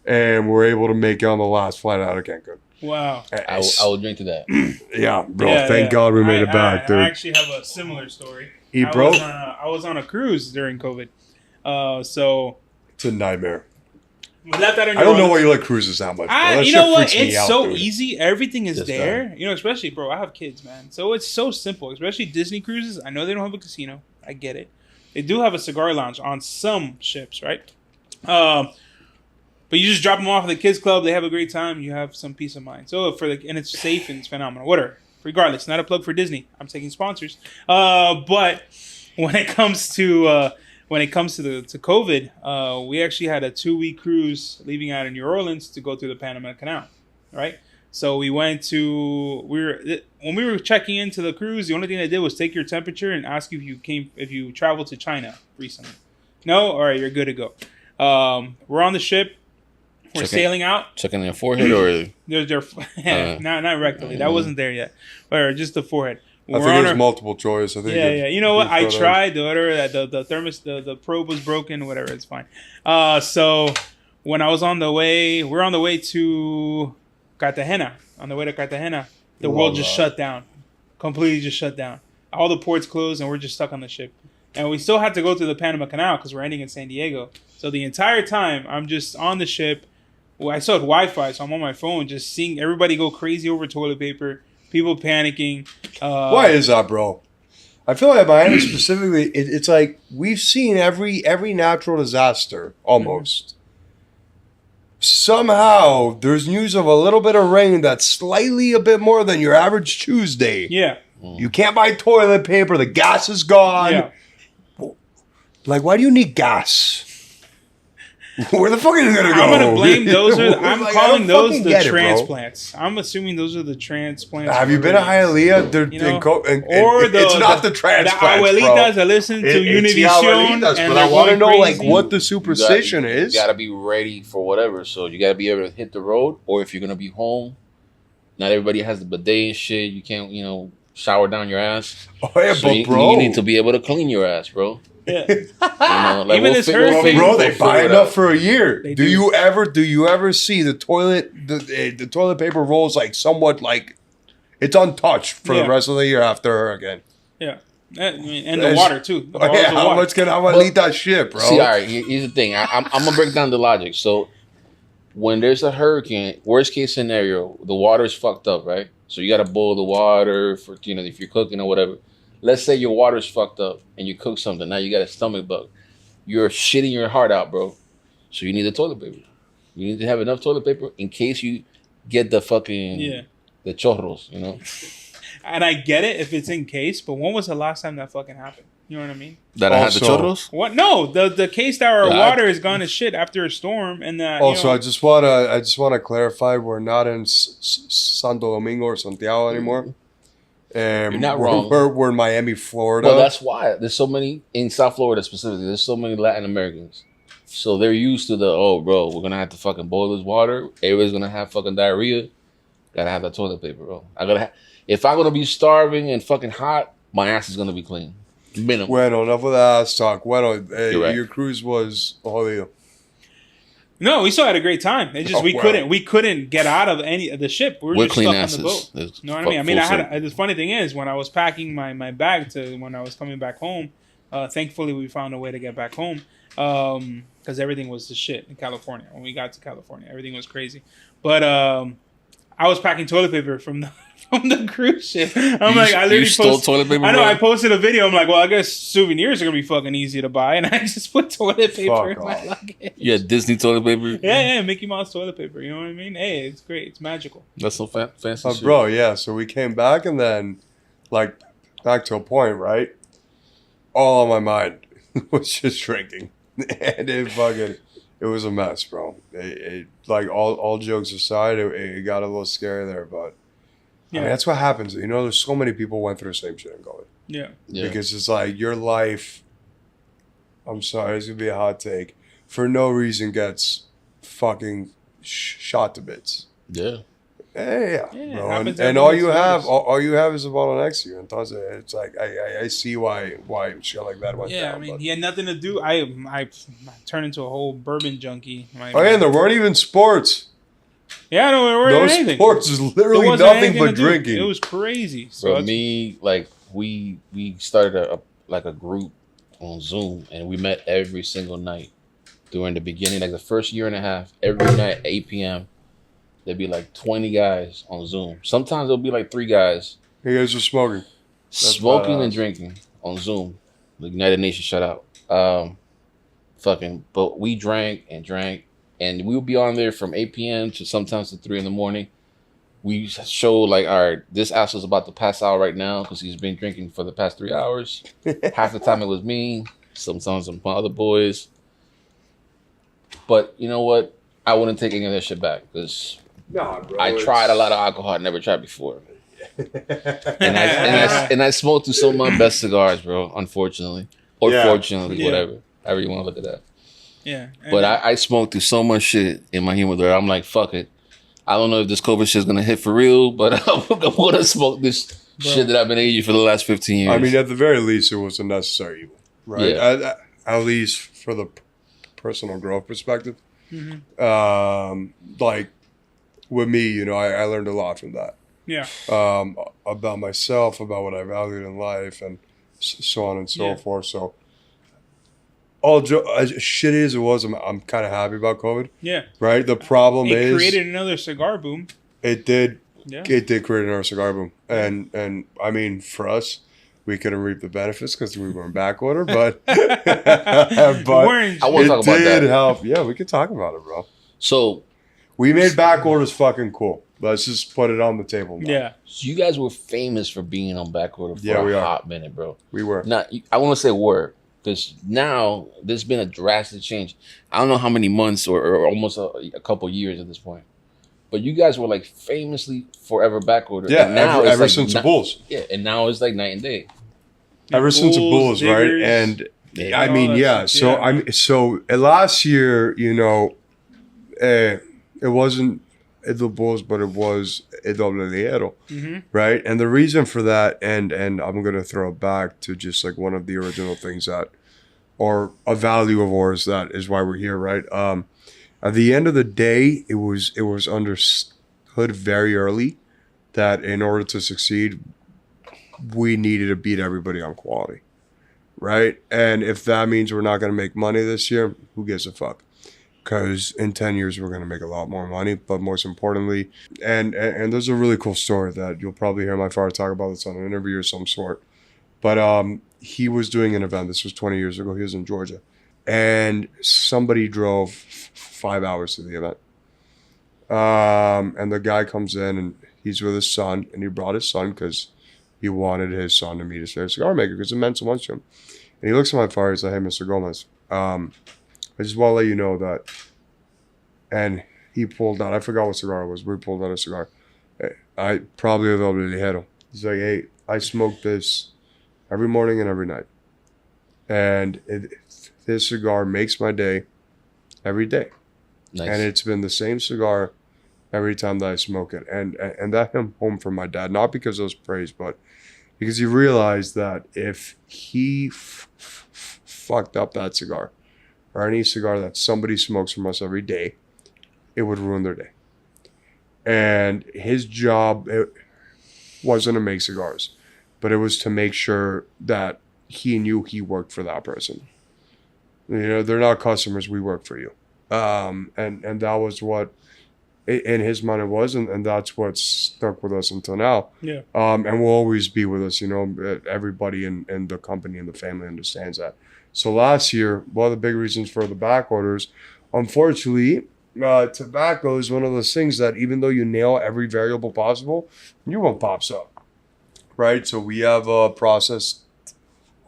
and we're able to make it on the last flight out of Cancun. Wow. I will drink to that. Yeah, bro. Thank God we made it back, dude. I actually have a similar story. Bro? I was on a cruise during COVID. So it's a nightmare. We left that in I don't know why you like cruises that much. You know what? It's so easy. Everything is there. Especially, bro, I have kids, man. So it's so simple. Especially Disney cruises. I know they don't have a casino. I get it. They do have a cigar lounge on some ships, right? But you just drop them off at the kids club. They have a great time. You have some peace of mind. So and it's safe and it's phenomenal. Whatever. Regardless, not a plug for Disney. I'm taking sponsors. But when it comes to COVID, we actually had a 2-week cruise leaving out of New Orleans to go through the Panama Canal, right? So we when we were checking into the cruise, the only thing they did was take your temperature and ask you if you traveled to China recently. No, all right, you're good to go. We're on the ship. We're sailing out. Checking their forehead or not rectally. That wasn't there yet. Or just the forehead. I think there's multiple choice. I think. Yeah. You know what? I tried. The thermos, the probe was broken. Whatever. It's fine. So when I was on the way, we're on the way to Cartagena. On the way to Cartagena, the world just shut down. Completely just shut down. All the ports closed, and we're just stuck on the ship. And we still had to go through the Panama Canal because we're ending in San Diego. So the entire time, I'm just on the ship. Well, I still had Wi-Fi, so I'm on my phone just seeing everybody go crazy over toilet paper, people panicking. Why is that, bro? I feel like Miami specifically, it's like we've seen every natural disaster almost. Mm-hmm. Somehow, there's news of a little bit of rain that's slightly a bit more than your average Tuesday. Yeah. You can't buy toilet paper. The gas is gone. Yeah. Like, why do you need gas? Where the fuck are you gonna go? I'm gonna blame those. I'm Like, calling those the it, transplants. I'm assuming those are the transplants. Have you been to Hialeah? It's not the transplants, the abuelitas that listen to Univision. But I want to know like what the superstition is. You gotta be ready for whatever. So you gotta be able to hit the road, or if you're gonna be home, not everybody has the bidet and shit. You can't, shower down your ass. Oh yeah, so but bro, you need to be able to clean your ass, bro. Yeah. Even this hurricane, bro, they buy enough for a year. Do you ever see the toilet the toilet paper rolls like somewhat like it's untouched for the rest of the year after a hurricane? Yeah. And the water too. How much can I eat that shit, bro? See, all right, here's the thing. I'm gonna break down the logic. So when there's a hurricane, worst case scenario, the water's fucked up, right? So you gotta boil the water for if you're cooking or whatever. Let's say your water's fucked up and you cook something. Now you got a stomach bug. You're shitting your heart out, bro. So you need the toilet paper. You need to have enough toilet paper in case you get the fucking the chorros, And I get it if it's in case, but when was the last time that fucking happened? You know what I mean? That I had the chorros? What? No, the case that our water is gone to shit after a storm, and that. Also, I just wanna clarify: we're not in Santo Domingo or Santiago anymore. You're not wrong. We're in Miami, Florida. Well, that's why there's so many in South Florida specifically. There's so many Latin Americans, so they're used to bro, we're gonna have to fucking boil this water. Everybody's gonna have fucking diarrhea. Gotta have that toilet paper, bro. If I'm gonna be starving and fucking hot, my ass is gonna be clean. Minimum. Bueno, enough of that ass talk. Bueno, right. Your cruise was jodido. No, we still had a great time. It just we couldn't get out of any of the ship. We were just stuck on the boat. You know what I mean? The funny thing is when I was packing my bag when I was coming back home, thankfully we found a way to get back home because everything was the shit in California. When we got to California, everything was crazy. But I was packing toilet paper from the cruise ship. I literally stole toilet paper. I know. I posted a video. I'm like, well, I guess souvenirs are gonna be fucking easy to buy, and I just put toilet paper in my luggage. Yeah, Disney toilet paper. Yeah, Mickey Mouse toilet paper. You know what I mean? Hey, it's great. It's magical. That's so fancy, shit. Bro. Yeah. So we came back, and then back to a point, right? All on my mind was just drinking, and it was a mess, bro. All jokes aside, it got a little scary there, but. Yeah. I mean, that's what happens. There's so many people went through the same shit in COVID. Yeah. Because it's like your life, I'm sorry, it's going to be a hot take, for no reason gets fucking shot to bits. Yeah. Yeah, bro. And all you have is a bottle next to you. And it's like, I see why shit like that went down. Yeah, I mean, he had nothing to do. I turned into a whole bourbon junkie. And there weren't even sports. Yeah, no, there wasn't anything. Sports is literally nothing but drinking. It was crazy. So me, we started a group on Zoom, and we met every single night during the beginning, the first year and a half. Every night, 8 p.m. There'd be 20 guys on Zoom. Sometimes there'll be 3 guys. You guys were smoking. Smoking and drinking on Zoom. The United Nations shout out. But we drank. And we would be on there from 8 p.m. to sometimes to 3 in the morning. We show all right, this asshole's about to pass out right now because he's been drinking for the past 3 hours. Half the time it was me. Sometimes some other boys. But you know what? I wouldn't take any of that shit back because I tried a lot of alcohol I never tried before. and I smoked through some of my best cigars, bro. Unfortunately, or fortunately, whatever. However you want to look at that. Yeah. But I smoked through so much shit in my humidor. I'm like, fuck it. I don't know if this COVID shit's going to hit for real, but I'm going to smoke this shit that I've been eating for the last 15 years. I mean, at the very least, it was a necessary evil, right? Yeah. At least for the personal growth perspective. Mm-hmm. With me, I learned a lot from that. Yeah. About myself, about what I valued in life, and so on and so forth. So, all as shitty as it was, I'm kind of happy about COVID. Yeah. Right? The problem is... It created another cigar boom. It did. Yeah. It did create another cigar boom. And I mean, for us, we couldn't reap the benefits because we were in back order, but... but I want to talk about that. It did help. Yeah, we could talk about it, bro. So... We made back orders fucking cool. Let's just put it on the table now. Yeah. So you guys were famous for being on back order for a hot minute, bro. We were. I want to say were. Because now there's been a drastic change. I don't know how many months or almost a couple years at this point. But you guys were like famously forever back order. Yeah, and now ever since the Bulls. Yeah, and now it's like night and day. Ever since the Bulls, right? And I mean, yeah. So last year, you know, it wasn't the Bulls, but it was El Doblero, right? And the reason for that, and I'm gonna throw it back to just like one of the original things that, or a value of ours that is why we're here, right? At the end of the day, it was understood very early that in order to succeed, we needed to beat everybody on quality, right? And if that means we're not going to make money this year, who gives a fuck? Because in 10 years, we're going to make a lot more money. But most importantly, and there's a really cool story that you'll probably hear my father talk about this on an interview of some sort. But he was doing an event. This was 20 years ago. He was in Georgia. And somebody drove 5 hours to the event. And the guy comes in and he's with his son. And he brought his son because he wanted his son to meet his favorite cigar maker because it meant so much to him. And he looks at my father and he's like, hey, Mr. Gomez, I just want to let you know that. And he pulled out, I forgot what cigar it was, but he pulled out a cigar. I probably El Ligero. He's like, hey, I smoke this every morning and every night. And this cigar makes my day every day. Nice. And it's been the same cigar every time that I smoke it. And that hit home from my dad, not because of those praise, but because he realized that if he fucked up that cigar, or any cigar that somebody smokes from us every day, it would ruin their day. And his job wasn't to make cigars, but it was to make sure that he knew he worked for that person. You know, they're not customers, we work for you. And that was what in his mind it was, and that's what stuck with us until now. Yeah. And will always be with us, you know, everybody in the company and the family understands that. So last year, one of the big reasons for the back orders, unfortunately, tobacco is one of those things that even though you nail every variable possible, new one pops up, right? So we have a process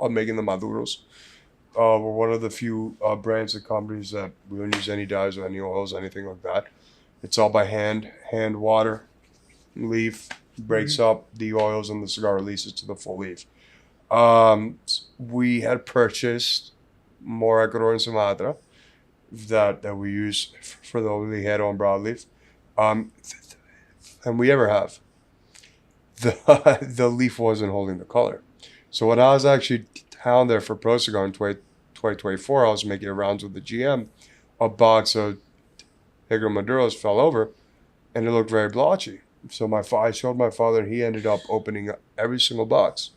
of making the maduros. We're one of the few brands and companies that we don't use any dyes or any oils, anything like that. It's all by hand water, leaf, breaks up the oils and the cigar releases to the full leaf. We had purchased more Ecuador and Sumatra that we use for the ligero and broadleaf, than we ever have. The leaf wasn't holding the color. So when I was actually down there for Pro Cigar in 2024, I was making rounds with the GM. A box of Negro Maduros fell over, and it looked very blotchy. So I showed my father, and he ended up opening every single box.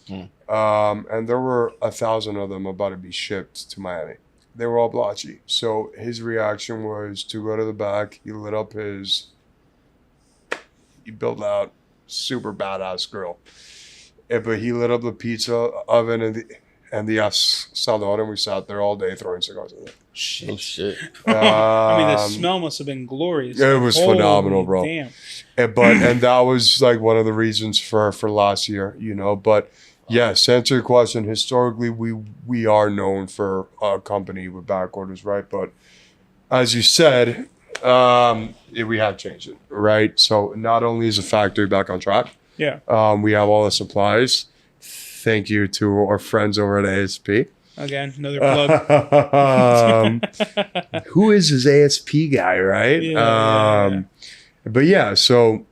And there were 1,000 of them about to be shipped to Miami. They were all blotchy. So his reaction was to go to the back. He lit up he built out super badass grill. But he lit up the pizza oven and the asador, and we sat there all day throwing cigars in there. Shit. I mean, the smell must have been glorious. It was phenomenal, bro. Damn. And that was like one of the reasons for last year, you know. But yes, to answer your question, historically we are known for a company with back orders, right? But as you said, we have changed it, right? So not only is the factory back on track, we have all the supplies. Thank you to our friends over at ASP. Again, another plug. Who is his ASP guy, right? Yeah. But yeah, so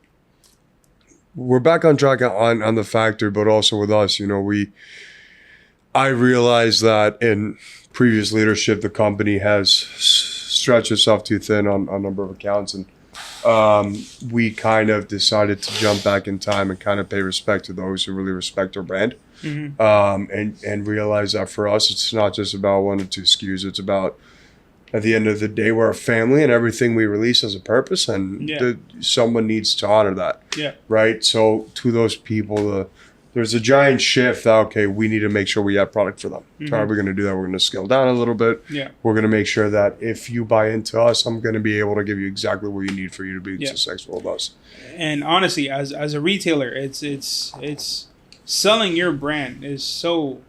we're back on track on the factory, but also with us, you know, I realized that in previous leadership, the company has stretched itself too thin on a number of accounts, and we kind of decided to jump back in time and kind of pay respect to those who really respect our brand. And realize that for us, it's not just about 1 or 2 SKUs. It's about, at the end of the day, we're a family and everything we release has a purpose, and someone needs to honor that. Yeah. Right? So to those people, there's a giant shift that, okay, we need to make sure we have product for them. So how are we going to do that? We're going to scale down a little bit. Yeah. We're going to make sure that if you buy into us, I'm going to be able to give you exactly what you need for you to be successful with us. And honestly, as a retailer, it's selling your brand is so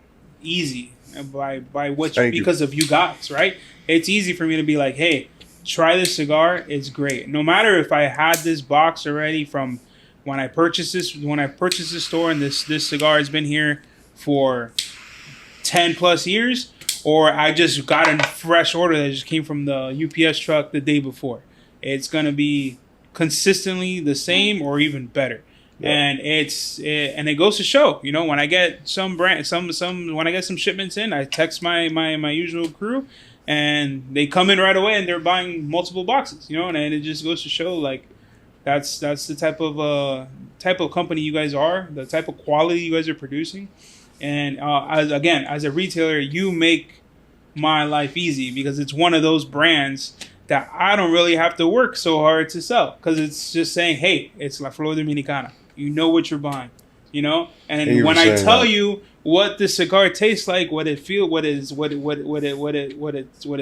easy. because of you guys, right? It's easy for me to be like, hey, try this cigar. It's great. No matter if I had this box already from when I purchased this store, and this cigar has been here for 10 plus years, or I just got a fresh order that just came from the UPS truck the day before. It's going to be consistently the same or even better. Yeah. And it goes to show, when I get when I get some shipments in, I text my usual crew, and they come in right away and they're buying multiple boxes, and it just goes to show, like, that's the type of company you guys are, the type of quality you guys are producing. And as a retailer, you make my life easy, because it's one of those brands that I don't really have to work so hard to sell, because it's just saying, hey, it's La Flor Dominicana. You know what you're buying, And when I tell you what the cigar tastes like, what it feels, what it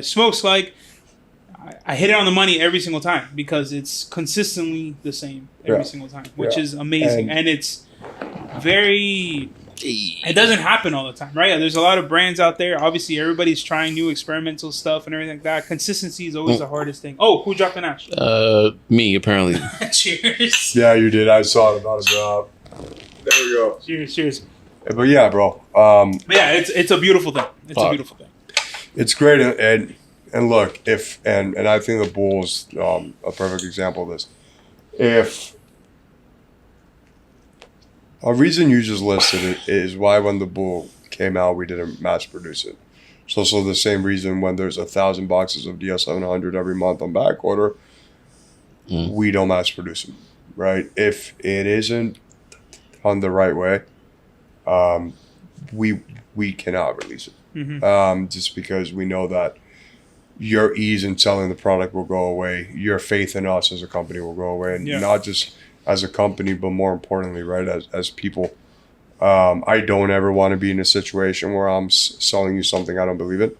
smokes like, I hit it on the money every single time, because it's consistently the same every single time, which is amazing. And it's very... It doesn't happen all the time, right? There's a lot of brands out there. Obviously, everybody's trying new experimental stuff and everything like that. Consistency is always the hardest thing. Oh, who dropped an ash? Me, apparently. Cheers. Yeah, you did. I saw it about there we go. Cheers. But yeah, bro. Yeah, it's a beautiful thing. It's a beautiful thing. It's great, and look, and I think the Bull's a perfect example of this. If a reason you just listed it is why when the Bull came out, we didn't mass produce it. It's also the same reason when there's 1,000 boxes of DS700 every month on back order, we don't mass produce them, right? If it isn't done the right way, we cannot release it. Just because we know that your ease in selling the product will go away. Your faith in us as a company will go away, and not just as a company, but more importantly, right, as people. I don't ever want to be in a situation where I'm selling you something I don't believe in.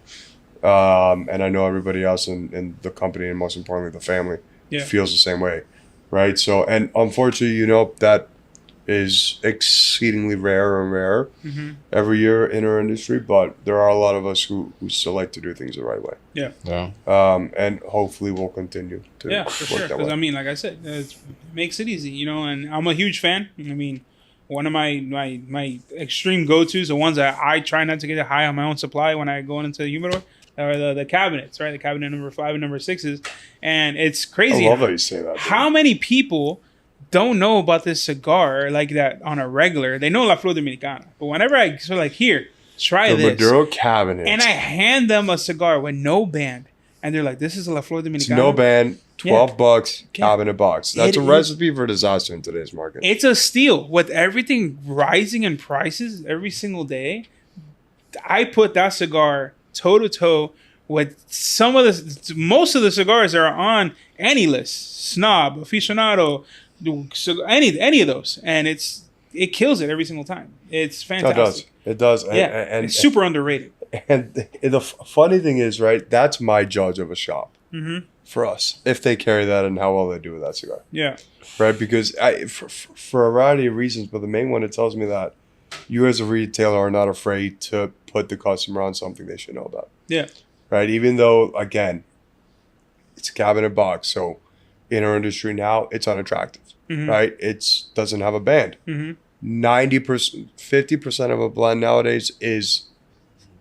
And I know everybody else in the company, and most importantly, the family, feels the same way, right? So, and unfortunately, that is exceedingly rare and rare every year in our industry, but there are a lot of us who still like to do things the right way. And hopefully we'll continue to for sure. Because like I said, it makes it easy, and I'm a huge fan. One of my extreme go-tos, the ones that I try not to get high on my own supply when I go into the humidor, are the cabinets, right? The cabinet number 5 and number 6s. And it's crazy. I love how you say that. How many people don't know about this cigar like that on a regular? They know La Flor Dominicana, but whenever I here, try this. The Maduro cabinet, and I hand them a cigar with no band, and they're like, "This is a La Flor Dominicana." No band, $12 cabinet box. That's a recipe for disaster in today's market. It's a steal with everything rising in prices every single day. I put that cigar toe to toe with most of the cigars that are on any list, Snob, Aficionado. Any of those, and it kills it every single time. It's fantastic. It does. And it's super underrated. And the funny thing is, right, that's my judge of a shop for us, if they carry that and how well they do with that cigar. Yeah. Right, because for a variety of reasons, but the main one, it tells me that you as a retailer are not afraid to put the customer on something they should know about. Yeah. Right, even though, again, it's a cabinet box, so in our industry now, it's unattractive. Right? It doesn't have a band. 90%, 50% of a blend nowadays is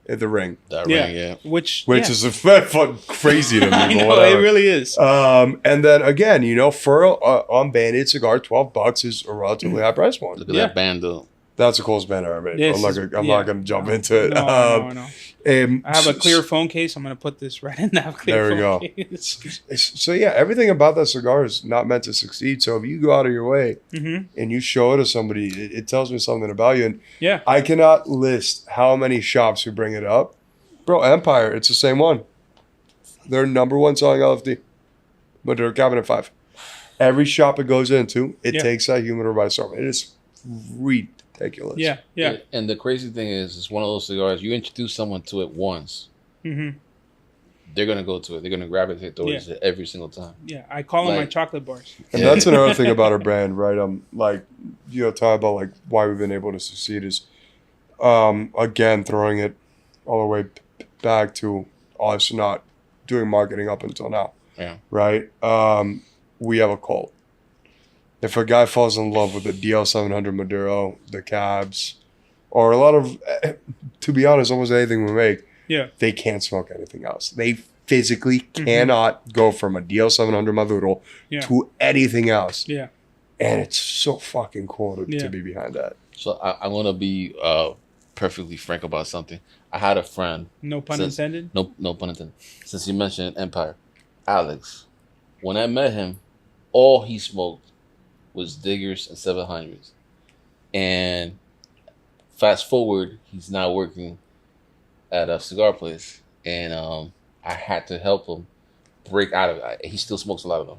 the ring. Ring, Which is crazy to me. I know, it really is. And then again, for an unbanded cigar, $12 is a relatively high price point. Look at that band though. That's the coolest band I ever made. Yes, I'm not going to jump into it. No. I have a clear phone case. I'm going to put this right in that clear phone case. So yeah, everything about that cigar is not meant to succeed. So if you go out of your way and you show it to somebody, it tells me something about you. And I cannot list how many shops who bring it up. Bro, Empire, it's the same one. They're number 1 selling LFD, but they're a cabinet 5. Every shop it goes into, it takes that humidor by storm. It is ridiculous. Yeah. And the crazy thing is, it's one of those cigars, you introduce someone to it once, they're going to go to it. They're going to gravitate towards it every single time. Yeah, I call them my chocolate bars. And that's another thing about our brand, right? Talking about why we've been able to succeed is, again, throwing it all the way back to us not doing marketing up until now. Yeah. Right? We have a cult. If a guy falls in love with the DL700 Maduro, the cabs, or a lot of, to be honest, almost anything we make, they can't smoke anything else. They physically cannot go from a DL700 Maduro to anything else. Yeah. And it's so fucking cool to be behind that. So I'm going to be perfectly frank about something. I had a friend. No pun intended? No pun intended. Since you mentioned Empire. Alex, when I met him, all he smoked was Diggers and 700s. And fast forward, he's now working at a cigar place. And I had to help him break out of it. He still smokes a lot of them.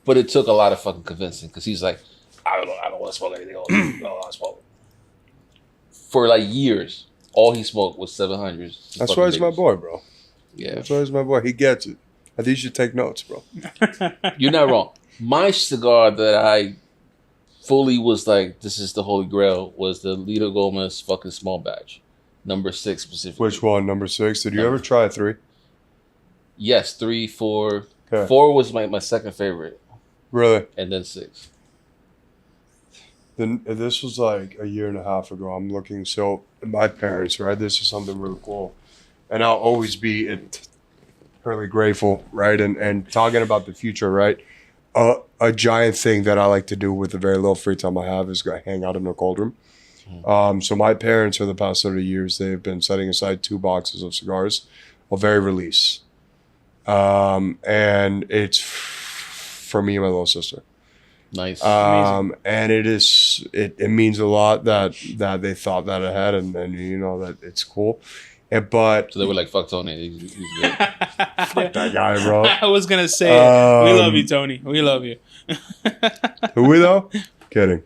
But it took a lot of fucking convincing because he's like, I don't want to smoke anything else. I don't want to smoke. For like years, all he smoked was 700s. That's why he's my boy, bro. Yeah. That's why he's my boy. He gets it. I think you should take notes, bro. You're not wrong. My cigar that I fully was like, this is the holy grail, was the Litto Gomez fucking small batch. Number 6 specifically. Which one? Number 6? Did you ever try 3? Yes, 3, 4. Okay. 4 was my second favorite. Really? And then 6. Then this was like a year and a half ago. I'm looking. So my parents, right? This is something really cool. And I'll always be eternally grateful, right? And talking about the future, right? A giant thing that I like to do with the very little free time I have is go hang out in a cold room. So my parents, for the past 30 years, they've been setting aside 2 boxes of cigars of very release. And it's for me and my little sister. Nice. And it means a lot that they thought that ahead and you know that it's cool. But so they were like, fuck Tony. He's good. Fuck that guy, bro. I was gonna say we love you, Tony. We love you. Who we though? Kidding.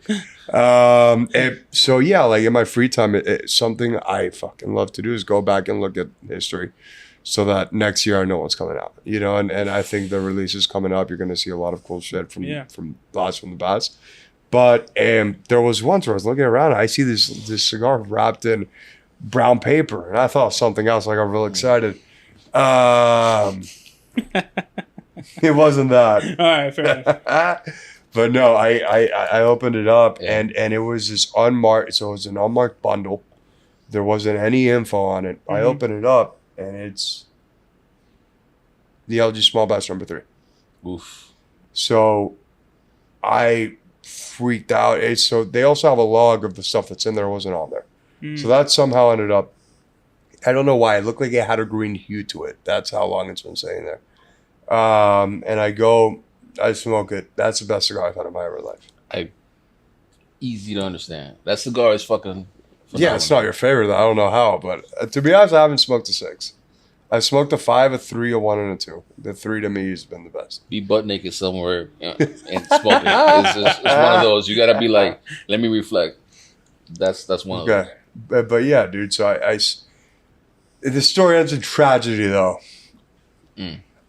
So yeah, like in my free time, it's something I fucking love to do is go back and look at history, so that next year I know what's coming out. You know, and I think the release is coming up. You're gonna see a lot of cool shit from the past. But there was once where I was looking around, I see this cigar wrapped in brown paper, and I thought of something else. I got real excited. It wasn't that. All right, fair enough. But no, I opened it up and it was this unmarked. So it was an unmarked bundle. There wasn't any info on it. I opened it up and it's the LG Small Batch number 3. Oof. So I freaked out. So they also have a log of the stuff that's in there wasn't on there. So that somehow ended up, I don't know why, it looked like it had a green hue to it. That's how long it's been sitting there. And I smoke it. That's the best cigar I've had in my ever life. Easy to understand. That cigar is fucking phenomenal. Yeah, it's not your favorite. I don't know how, but to be honest, I haven't smoked a 6. I've smoked a 5, a 3, a 1, and a 2. The 3 to me has been the best. Be butt naked somewhere and smoke it. It's one of those. You gotta be like, let me reflect. That's one of those. But yeah, dude. So the story ends in tragedy, though.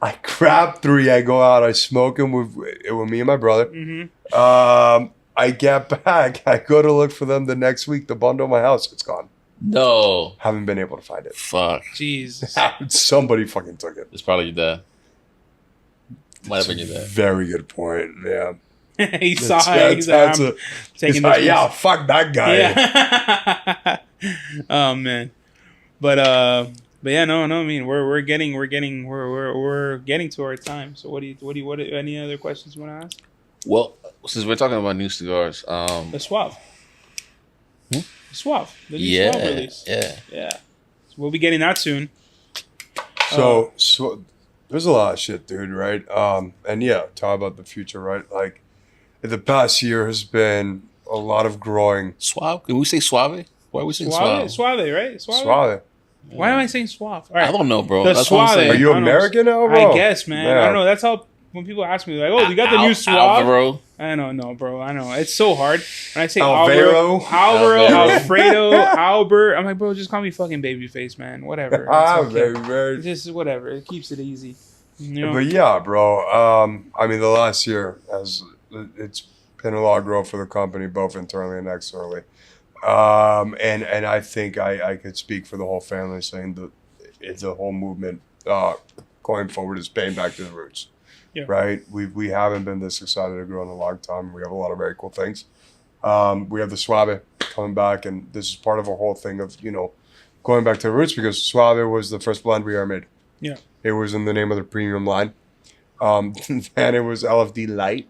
I grab 3. I go out. I smoke them with me and my brother. I get back. I go to look for them the next week. The bundle in my house, it's gone. No. Haven't been able to find it. Fuck. Jesus. Somebody fucking took it. It's probably your dad. Might have been your dad. Very good point. Yeah. He saw it. He's like, I'm taking this. Yeah, fuck that guy. Yeah. Oh man. But yeah, no. I mean, we're getting to our time. So what any other questions you want to ask? Well, since we're talking about new cigars, the Suave. The Suave. The new Suave release. Yeah. So we'll be getting that soon. So there's a lot of shit, dude, right? And yeah, talk about the future, right? Like the past year has been a lot of growing. Suave? Can we say Suave? Why are we saying Suave? Suave, right? Suave. Why am I saying Suave? All right. I don't know, bro. The That's Suave. what I'm saying. Are you American now, bro? I guess, man. Yeah. I don't know. That's how when people ask me, like, "Oh, you got the new Suave?" Alvaro. I don't know, bro. I know it's so hard when I say Alvaro, Alfredo, Albert. I'm like, bro, just call me fucking Babyface, man. Whatever. It's okay. It's just whatever. It keeps it easy. You know? But yeah, bro. I mean, the last year it's been a lot of growth for the company, both internally and externally. And I think I could speak for the whole family saying that it's a whole movement going forward is paying back to the roots. Yeah. Right? We haven't been this excited to grow in a long time. We have a lot of very cool things. We have the Suave coming back, and this is part of a whole thing of, going back to the roots, because Suave was the first blend we ever made. Yeah. It was in the name of the premium line. And it was LFD Light.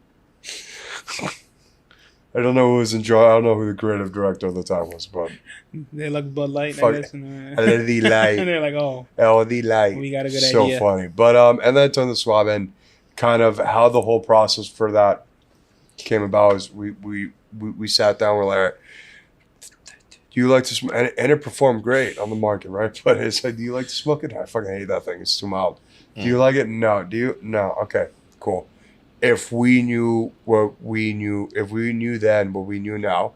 I don't know who was in charge. I don't know who the creative director at the time was, but they like Bud Light, I guess. LFD Light. And they're like, oh, LFD Light. we got a good so idea. So funny. But and then turn the Suave, and kind of how the whole process for that came about is we sat down. We're like, do you like to smoke? And it performed great on the market, right? But it's like, do you like to smoke it? I fucking hate that thing. It's too mild. Do you like it? No. Do you? No. Okay. Cool. If we knew what we knew, if we knew then what we knew now,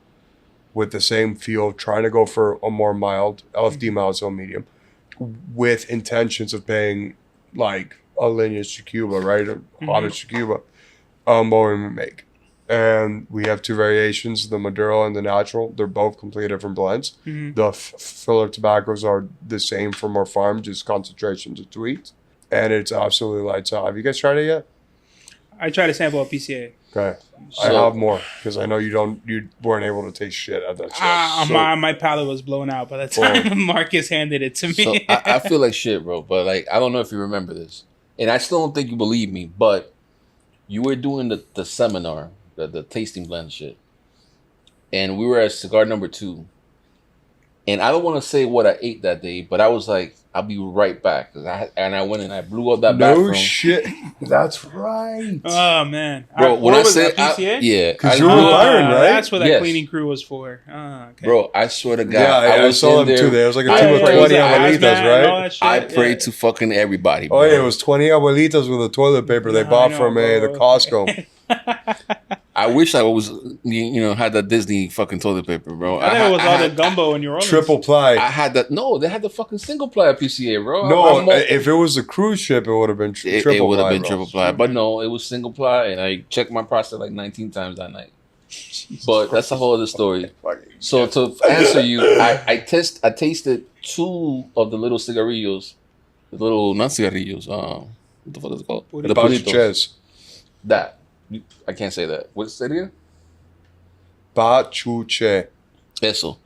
with the same feel, trying to go for a more mild, LFD mild, so medium, with intentions of paying like a lineage to Cuba, right? Or homage to Cuba, what we make. And we have two variations, the Maduro and the natural. They're both completely different blends. The filler tobaccos are the same from our farm, just concentrations are tweaked. And it's absolutely lights out. Have you guys tried it yet? I tried to sample a PCA. Okay. I have more, because I know you weren't able to taste shit at that shit. My palate was blown out by the time Marcus handed it to me. So I feel like shit, bro. But like, I don't know if you remember this. And I still don't think you believe me, but you were doing the seminar, the tasting blend shit. And we were at cigar number 2. And I don't want to say what I ate that day, but I was like, I'll be right back. I went and I blew up that bathroom. No shit. That's right. Oh, man. Bro, when I said, PCA? yeah. Because you were Byron, right? That's what that cleaning crew was for. Okay. Bro, I swear to God. Yeah, I saw them too. There was like a team of 20 abuelitas, right? I prayed to fucking everybody, bro. Oh, yeah, it was 20 abuelitas with the toilet paper they bought from the Costco. I wish I was, had that Disney fucking toilet paper, bro. I think it was all the gumbo in your own. Triple ply. I had that. No, they had the fucking single ply at PCA, bro. No, if it was a cruise ship, it would have been triple ply. It would have been triple ply. But no, it was single ply, and I checked my prostate like 19 times that night. But that's a whole other story. So to answer you, I tasted 2 of the little cigarillos. The little, not cigarillos. What the fuck is it called? The puritos. That. I can't say that. What's that again? Pachuche. Eso.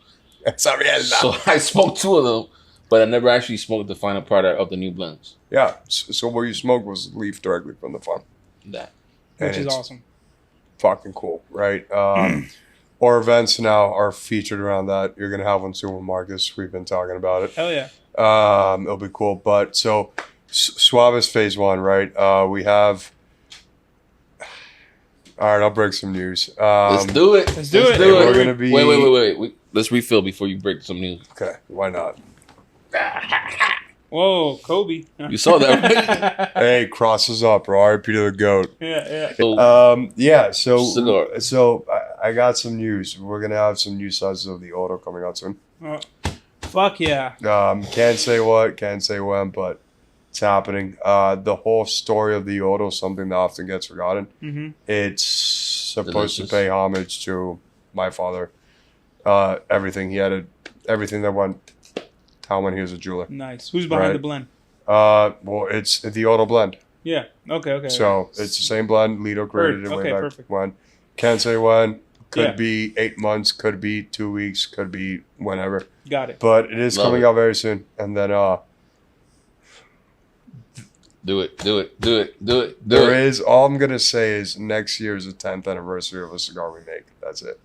So I smoked 2 of them, but I never actually smoked the final product of the new blends. Yeah. So what you smoked was leaf directly from the farm. That. Which is awesome. Fucking cool, right? Our events now are featured around that. You're going to have one soon with Marcus. We've been talking about it. Hell yeah. It'll be cool. But so Suave is phase 1, right? We have... All right, I'll break some news. Let's do it. Let's do it. We're gonna be... Wait. Let's refill before you break some news. Okay, why not? Whoa, Kobe. You saw that, right? Hey, crosses up, bro. RIP to the GOAT. Yeah. So So I got some news. We're gonna have some new sizes of the auto coming out soon. Fuck yeah. Can't say what, can't say when, but it's happening. The whole story of the auto is something that often gets forgotten. Mm-hmm. It's supposed to pay homage to my father. Everything that went down when he was a jeweler. Nice. Who's behind the blend? Well, it's the auto blend. Yeah. Okay. So it's the same blend. Litto created it way back when. Can't say when. Could be 8 months. Could be 2 weeks. Could be whenever. Got it. But it is coming out very soon. And then Do it. There is, all I'm going to say is next year is the 10th anniversary of a cigar we make. That's it.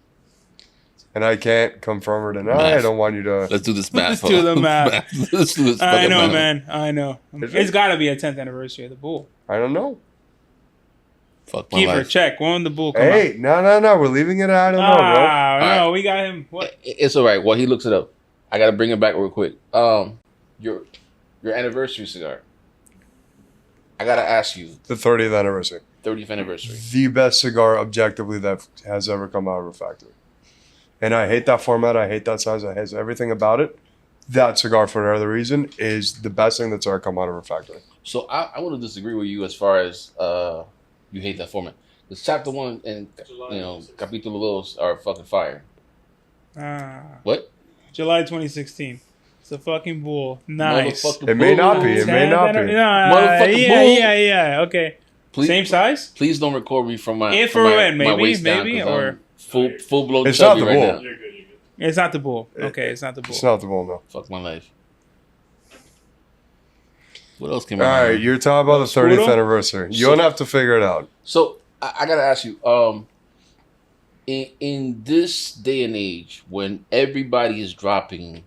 And I can't confirm or deny. Math. I don't want you to... Let's do this math. Let's do the math. Let's do this I know, math. man. I know. It's got to be a 10th anniversary of the Bull. I don't know. Fuck my Keeper, life. check. When the Bull come out. Hey, no. We're leaving it at I don't know, bro. No, we got him. What? It's all right. While he looks it up, I got to bring it back real quick. Your anniversary cigar. I got to ask you. The 30th anniversary. 30th anniversary. The best cigar objectively that has ever come out of a factory. And I hate that format. I hate that size. I hate everything about it. That cigar, for another reason, is the best thing that's ever come out of a factory. So I want to disagree with you as far as you hate that format. Because chapter 1 and Capítulo 2 are fucking fire. What? July 2016. It's a fucking bull. Nice. It may not be. It may not be. Motherfucking bull. Yeah. Okay. Please, same size? Please don't record me from my if or when, maybe or full blown. It's not the bull. Now. You're good. It's not the bull. Okay, it's not the bull. It's not the bull, no. Fuck my life. What else came out? All right, you're talking about the 30th anniversary. You don't have to figure it out. So I gotta ask you, in this day and age when everybody is dropping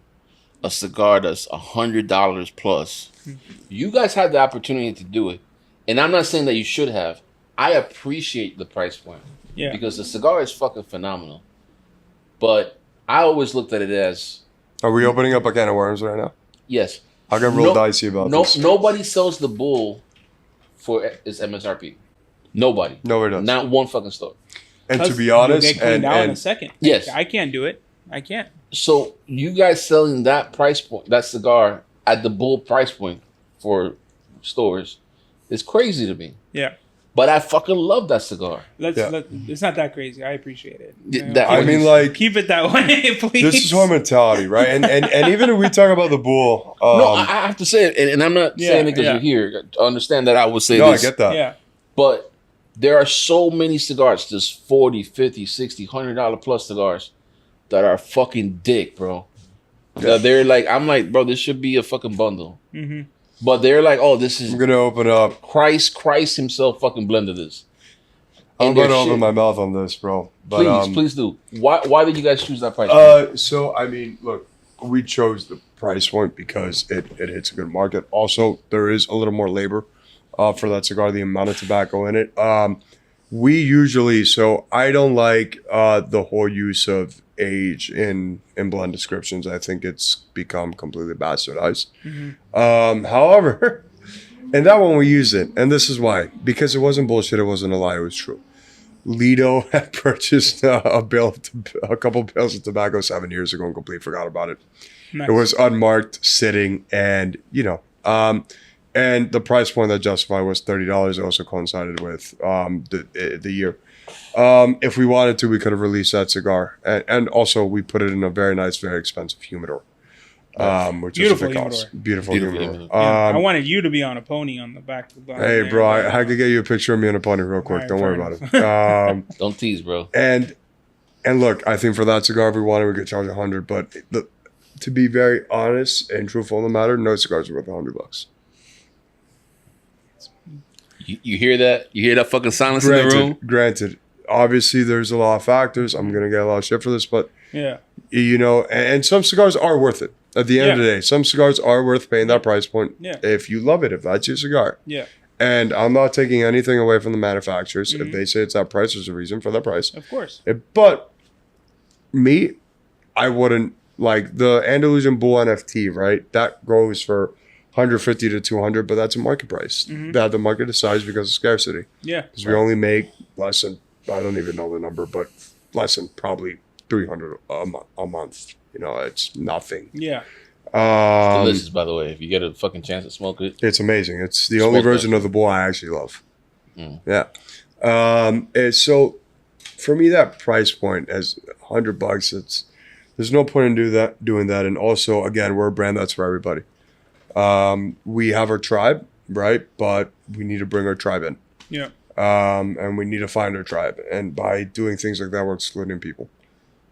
a cigar that's $100 plus, you guys had the opportunity to do it, and I'm not saying that you should have. I appreciate the price point, because the cigar is fucking phenomenal, but I always looked at it as... Are we opening up a can of worms right now? Yes. I'll get real dicey about this. Nobody sells the bull for its MSRP. Nobody. Nobody does. Not one fucking store. And to be honest... Get cleaned out in a second. Yes. I can't do it. I can't. So you guys selling that price point, that cigar, at the bull price point for stores is crazy to me. Yeah. But I fucking love that cigar. It's not that crazy. I appreciate it. Keep it that way, please. This is our mentality, right? And even if we talk about the bull... no, I have to say it, and I'm not saying it because you're here. Understand that I would say this. No, I get that. Yeah. But there are so many cigars, just $40, $50, $60, $100 plus cigars that are fucking dick, bro. Yeah. They're like, I'm like, bro, this should be a fucking bundle. Mm-hmm. But they're like, oh, this is... I'm going to open up... Christ himself fucking blended this. I'm going to open my mouth on this, bro. But, please do. Why did you guys choose that price point? So, I mean, look, we chose the price point because it hits a good market. Also, there is a little more labor for that cigar, the amount of tobacco in it. We usually... So, I don't like the whole use of age in blend descriptions. I think it's become completely bastardized. Mm-hmm. However, in that one we used it, and this is why. Because it wasn't bullshit, it wasn't a lie, it was true. Litto had purchased a couple bales of tobacco 7 years ago and completely forgot about it. Nice. It was unmarked, sitting, and and the price point that justified was $30. It also coincided with the year. If we wanted to, we could have released that cigar. And also, we put it in a very nice, very expensive humidor. Which beautiful is a humidor. Beautiful humidor. I wanted you to be on a pony on the back. Hey, bro, I could get you a picture of me on a pony real quick. Right, don't worry about it. Don't tease, bro. And look, I think for that cigar, if we wanted, we could charge $100. But to be very honest and truthful in the matter, no cigars are worth $100. You hear that? You hear that fucking silence in the room? Granted. Obviously, there's a lot of factors. I'm going to get a lot of shit for this, but, and some cigars are worth it. At the end of the day, some cigars are worth paying that price point if you love it, if that's your cigar. Yeah. And I'm not taking anything away from the manufacturers. Mm-hmm. If they say it's that price, there's a reason for that price. Of course. But me, I wouldn't, like the Andalusian Bull NFT, right? That goes for 150 to 200, but that's a market price. Mm-hmm. That the market is sized because of scarcity. Yeah. Because we only make less than, I don't even know the number, but less than probably 300 a month. It's nothing. Yeah. Delicious, by the way. If you get a fucking chance to smoke it, it's amazing. It's the only version of the Bull I actually love. Mm. Yeah. And so for me, that price point as $100, there's no point in doing that. And also, again, we're a brand that's for everybody. We have our tribe, right? But we need to bring our tribe in. Yeah. And we need to find our tribe. And by doing things like that, we're excluding people.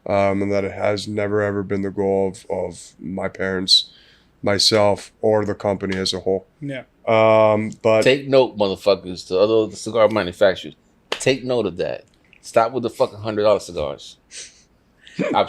And that it has never, ever been the goal of my parents, myself, or the company as a whole. Yeah. But take note, motherfuckers, to other cigar manufacturers. Take note of that. Stop with the fucking $100 cigars.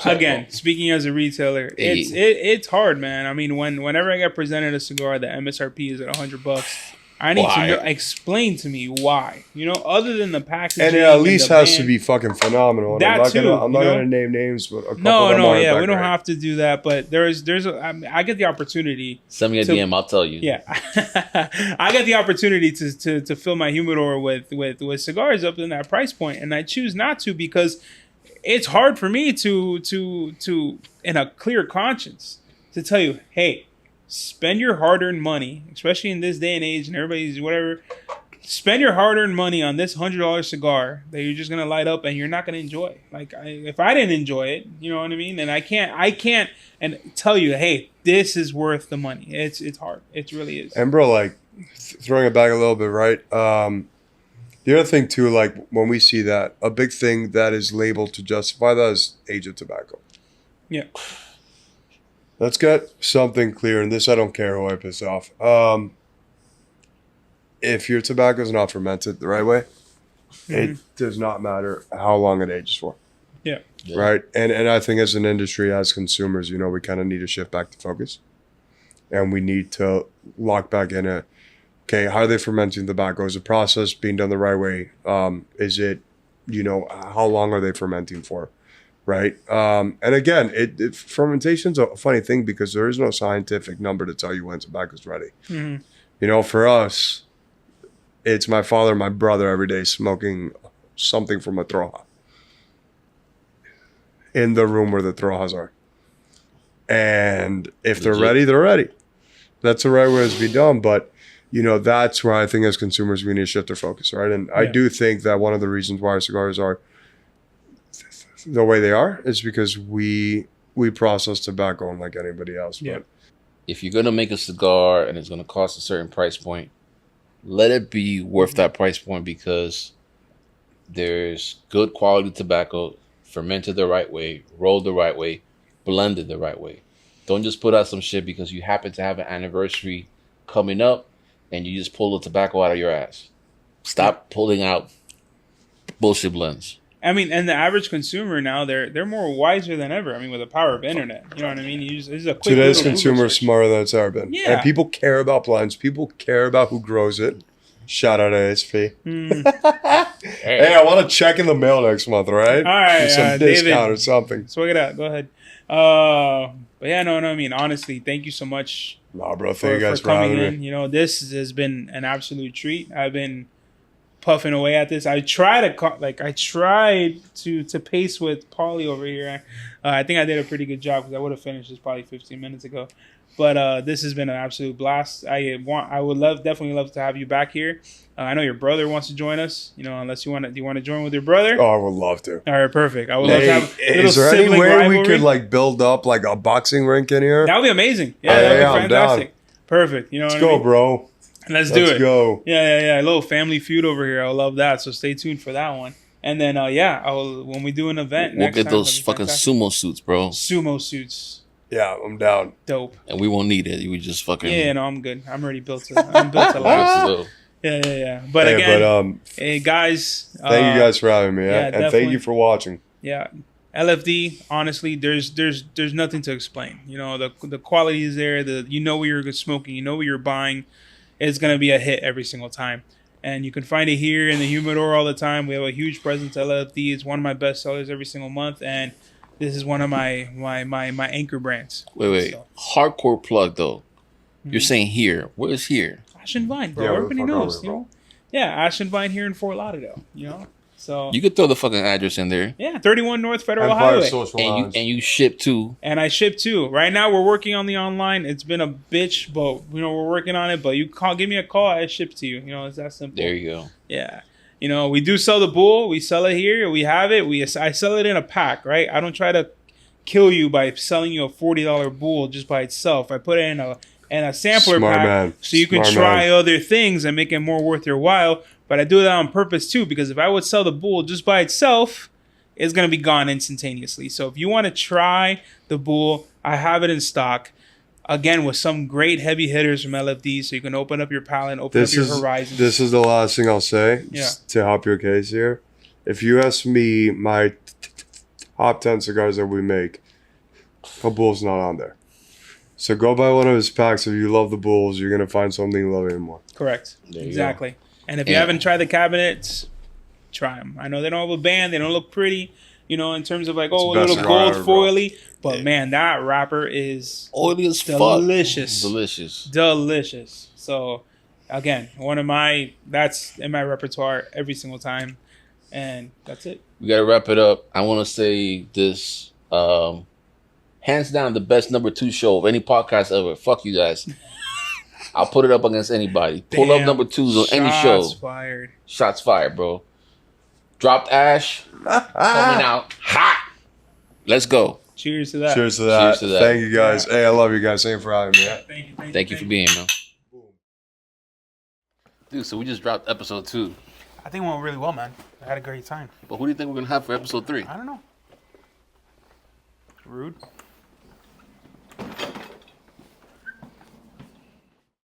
Again, speaking as a retailer, it's hard, man. I mean, whenever I get presented a cigar, the MSRP is at $100. I need to know, explain to me why. Other than the packaging, and it at least has to be fucking phenomenal. That I'm not gonna name names, but a couple we don't have to do that. But I get the opportunity. Send me a DM, I'll tell you. Yeah, I get the opportunity to fill my humidor with cigars up in that price point, and I choose not to because it's hard for me to in a clear conscience to tell you, hey, spend your hard-earned money, especially in this day and age, and everybody's whatever. spend your hard-earned money on this $100 cigar that you're just gonna light up and you're not gonna enjoy. Like, if I didn't enjoy it, you know what I mean? And I can't and tell you, hey, this is worth the money. It's hard. It really is. And bro, like throwing it back a little bit, right? The other thing too, like when we see that, a big thing that is labeled to justify that is age of tobacco. Yeah. Let's get something clear, and this I don't care who I piss off. If your tobacco is not fermented the right way, it does not matter how long it ages for. Yeah. Right? And I think as an industry, as consumers, you know, we kind of need to shift back to focus. And we need to lock back in okay, how are they fermenting tobacco? Is the process being done the right way? Is it, you know, how long are they fermenting for? Right? And again, fermentation's a funny thing because there is no scientific number to tell you when tobacco's ready. Mm-hmm. You know, for us, it's my father, my brother every day smoking something from a troja in the room where the trojas are. And if they're ready, they're ready. That's the right way to be done. But, you know, that's where I think as consumers, we need to shift our focus, right? And I do think that one of the reasons why our cigars are the way they are is because we process tobacco like anybody else. Yeah. But if you're going to make a cigar and it's going to cost a certain price point, let it be worth that price point because there's good quality tobacco, fermented the right way, rolled the right way, blended the right way. Don't just put out some shit because you happen to have an anniversary coming up and you just pull the tobacco out of your ass. Stop pulling out bullshit blends. I mean, and the average consumer now, they're more wiser than ever. I mean, with the power of internet, you know what I mean? This is a quick today's consumer is smarter than it's ever been. Yeah. And people care about blends. People care about who grows it. Shout out to ASP. Hey, I want to check in the mail next month, right? All right, some discount David, or something. Swig it out. Go ahead. But yeah, no. I mean, honestly, thank you so much. Nah, bro. Thank you guys for coming having in. me. You know, this has been an absolute treat. I've been puffing away at this. I tried to pace with Paulie over here. I think I did a pretty good job because I would have finished this probably 15 minutes ago. But this has been an absolute blast. I would definitely love to have you back here. I know your brother wants to join us. You know, unless do you want to join with your brother? Oh, I would love to. All right, perfect. I would love to have a little is there any sibling way rivalry. we could like build up like a boxing rink in here? That would be amazing. Yeah, that would be I'm fantastic. down. Perfect. You know, Let's go, bro. Let's do it. Let's go. Yeah. A little family feud over here. I love that. So stay tuned for that one. And then, when we do an event, We'll next get time, those fucking sumo suits, bro. Sumo suits. Yeah, I'm down. Dope. And we won't need it. We just fucking. Yeah, no, I'm good. I'm already built to last. Yeah. But hey guys. Thank you guys for having me. Yeah, and thank you for watching. Yeah. LFD, honestly, there's nothing to explain. You know, the quality is there. You know what you're smoking. You know what you're buying. It's going to be a hit every single time. And you can find it here in the humidor all the time. We have a huge presence at LFD. It's one of my best sellers every single month. And this is one of my anchor brands. Wait. So. Hardcore plug, though. You're saying here. Where is here? Ash and Vine, bro. Yeah, everybody knows. You know? Yeah, Ash and Vine here in Fort Lauderdale. You know? So you could throw the fucking address in there. Yeah, 31 North Federal Highway. And you ship too. And I ship too. Right now we're working on the online. It's been a bitch, but we're working on it. But give me a call, I ship to you. You know, it's that simple. There you go. Yeah. You know, we do sell the bull. We sell it here. We have it. I sell it in a pack, right? I don't try to kill you by selling you a $40 bull just by itself. I put it in a sampler pack so you can try other things and make it more worth your while. But I do that on purpose too, because if I would sell the bull just by itself, it's going to be gone instantaneously. So if you want to try the bull, I have it in stock. Again, with some great heavy hitters from LFD, so you can open up your palate, open up your horizons. This is the last thing I'll say to help your case here. If you ask me my top 10 cigars that we make, a bull's not on there. So go buy one of his packs. If you love the bulls, you're going to find something you love even more. Correct. Exactly. And if you haven't tried the cabinets, try them. I know they don't have a band. They don't look pretty, you know, in terms of like, a little gold foily. But man, that wrapper is oily as delicious. Fuck. Delicious. So again, that's in my repertoire every single time. And that's it. We got to wrap it up. I want to say this, hands down, the best number 2 show of any podcast ever. Fuck you guys. I'll put it up against anybody. Pull up number 2s on any show. Shots fired. Shots fired, bro. Dropped Ash. Coming out hot. Let's go. Cheers to that. Cheers to that. Thank you guys. Hey, I love you guys. Thank you for having me. Thank you for being here, man. Dude, so we just dropped episode 2. I think it went really well, man. I had a great time. But who do you think we're going to have for episode 3? I don't know. Rude.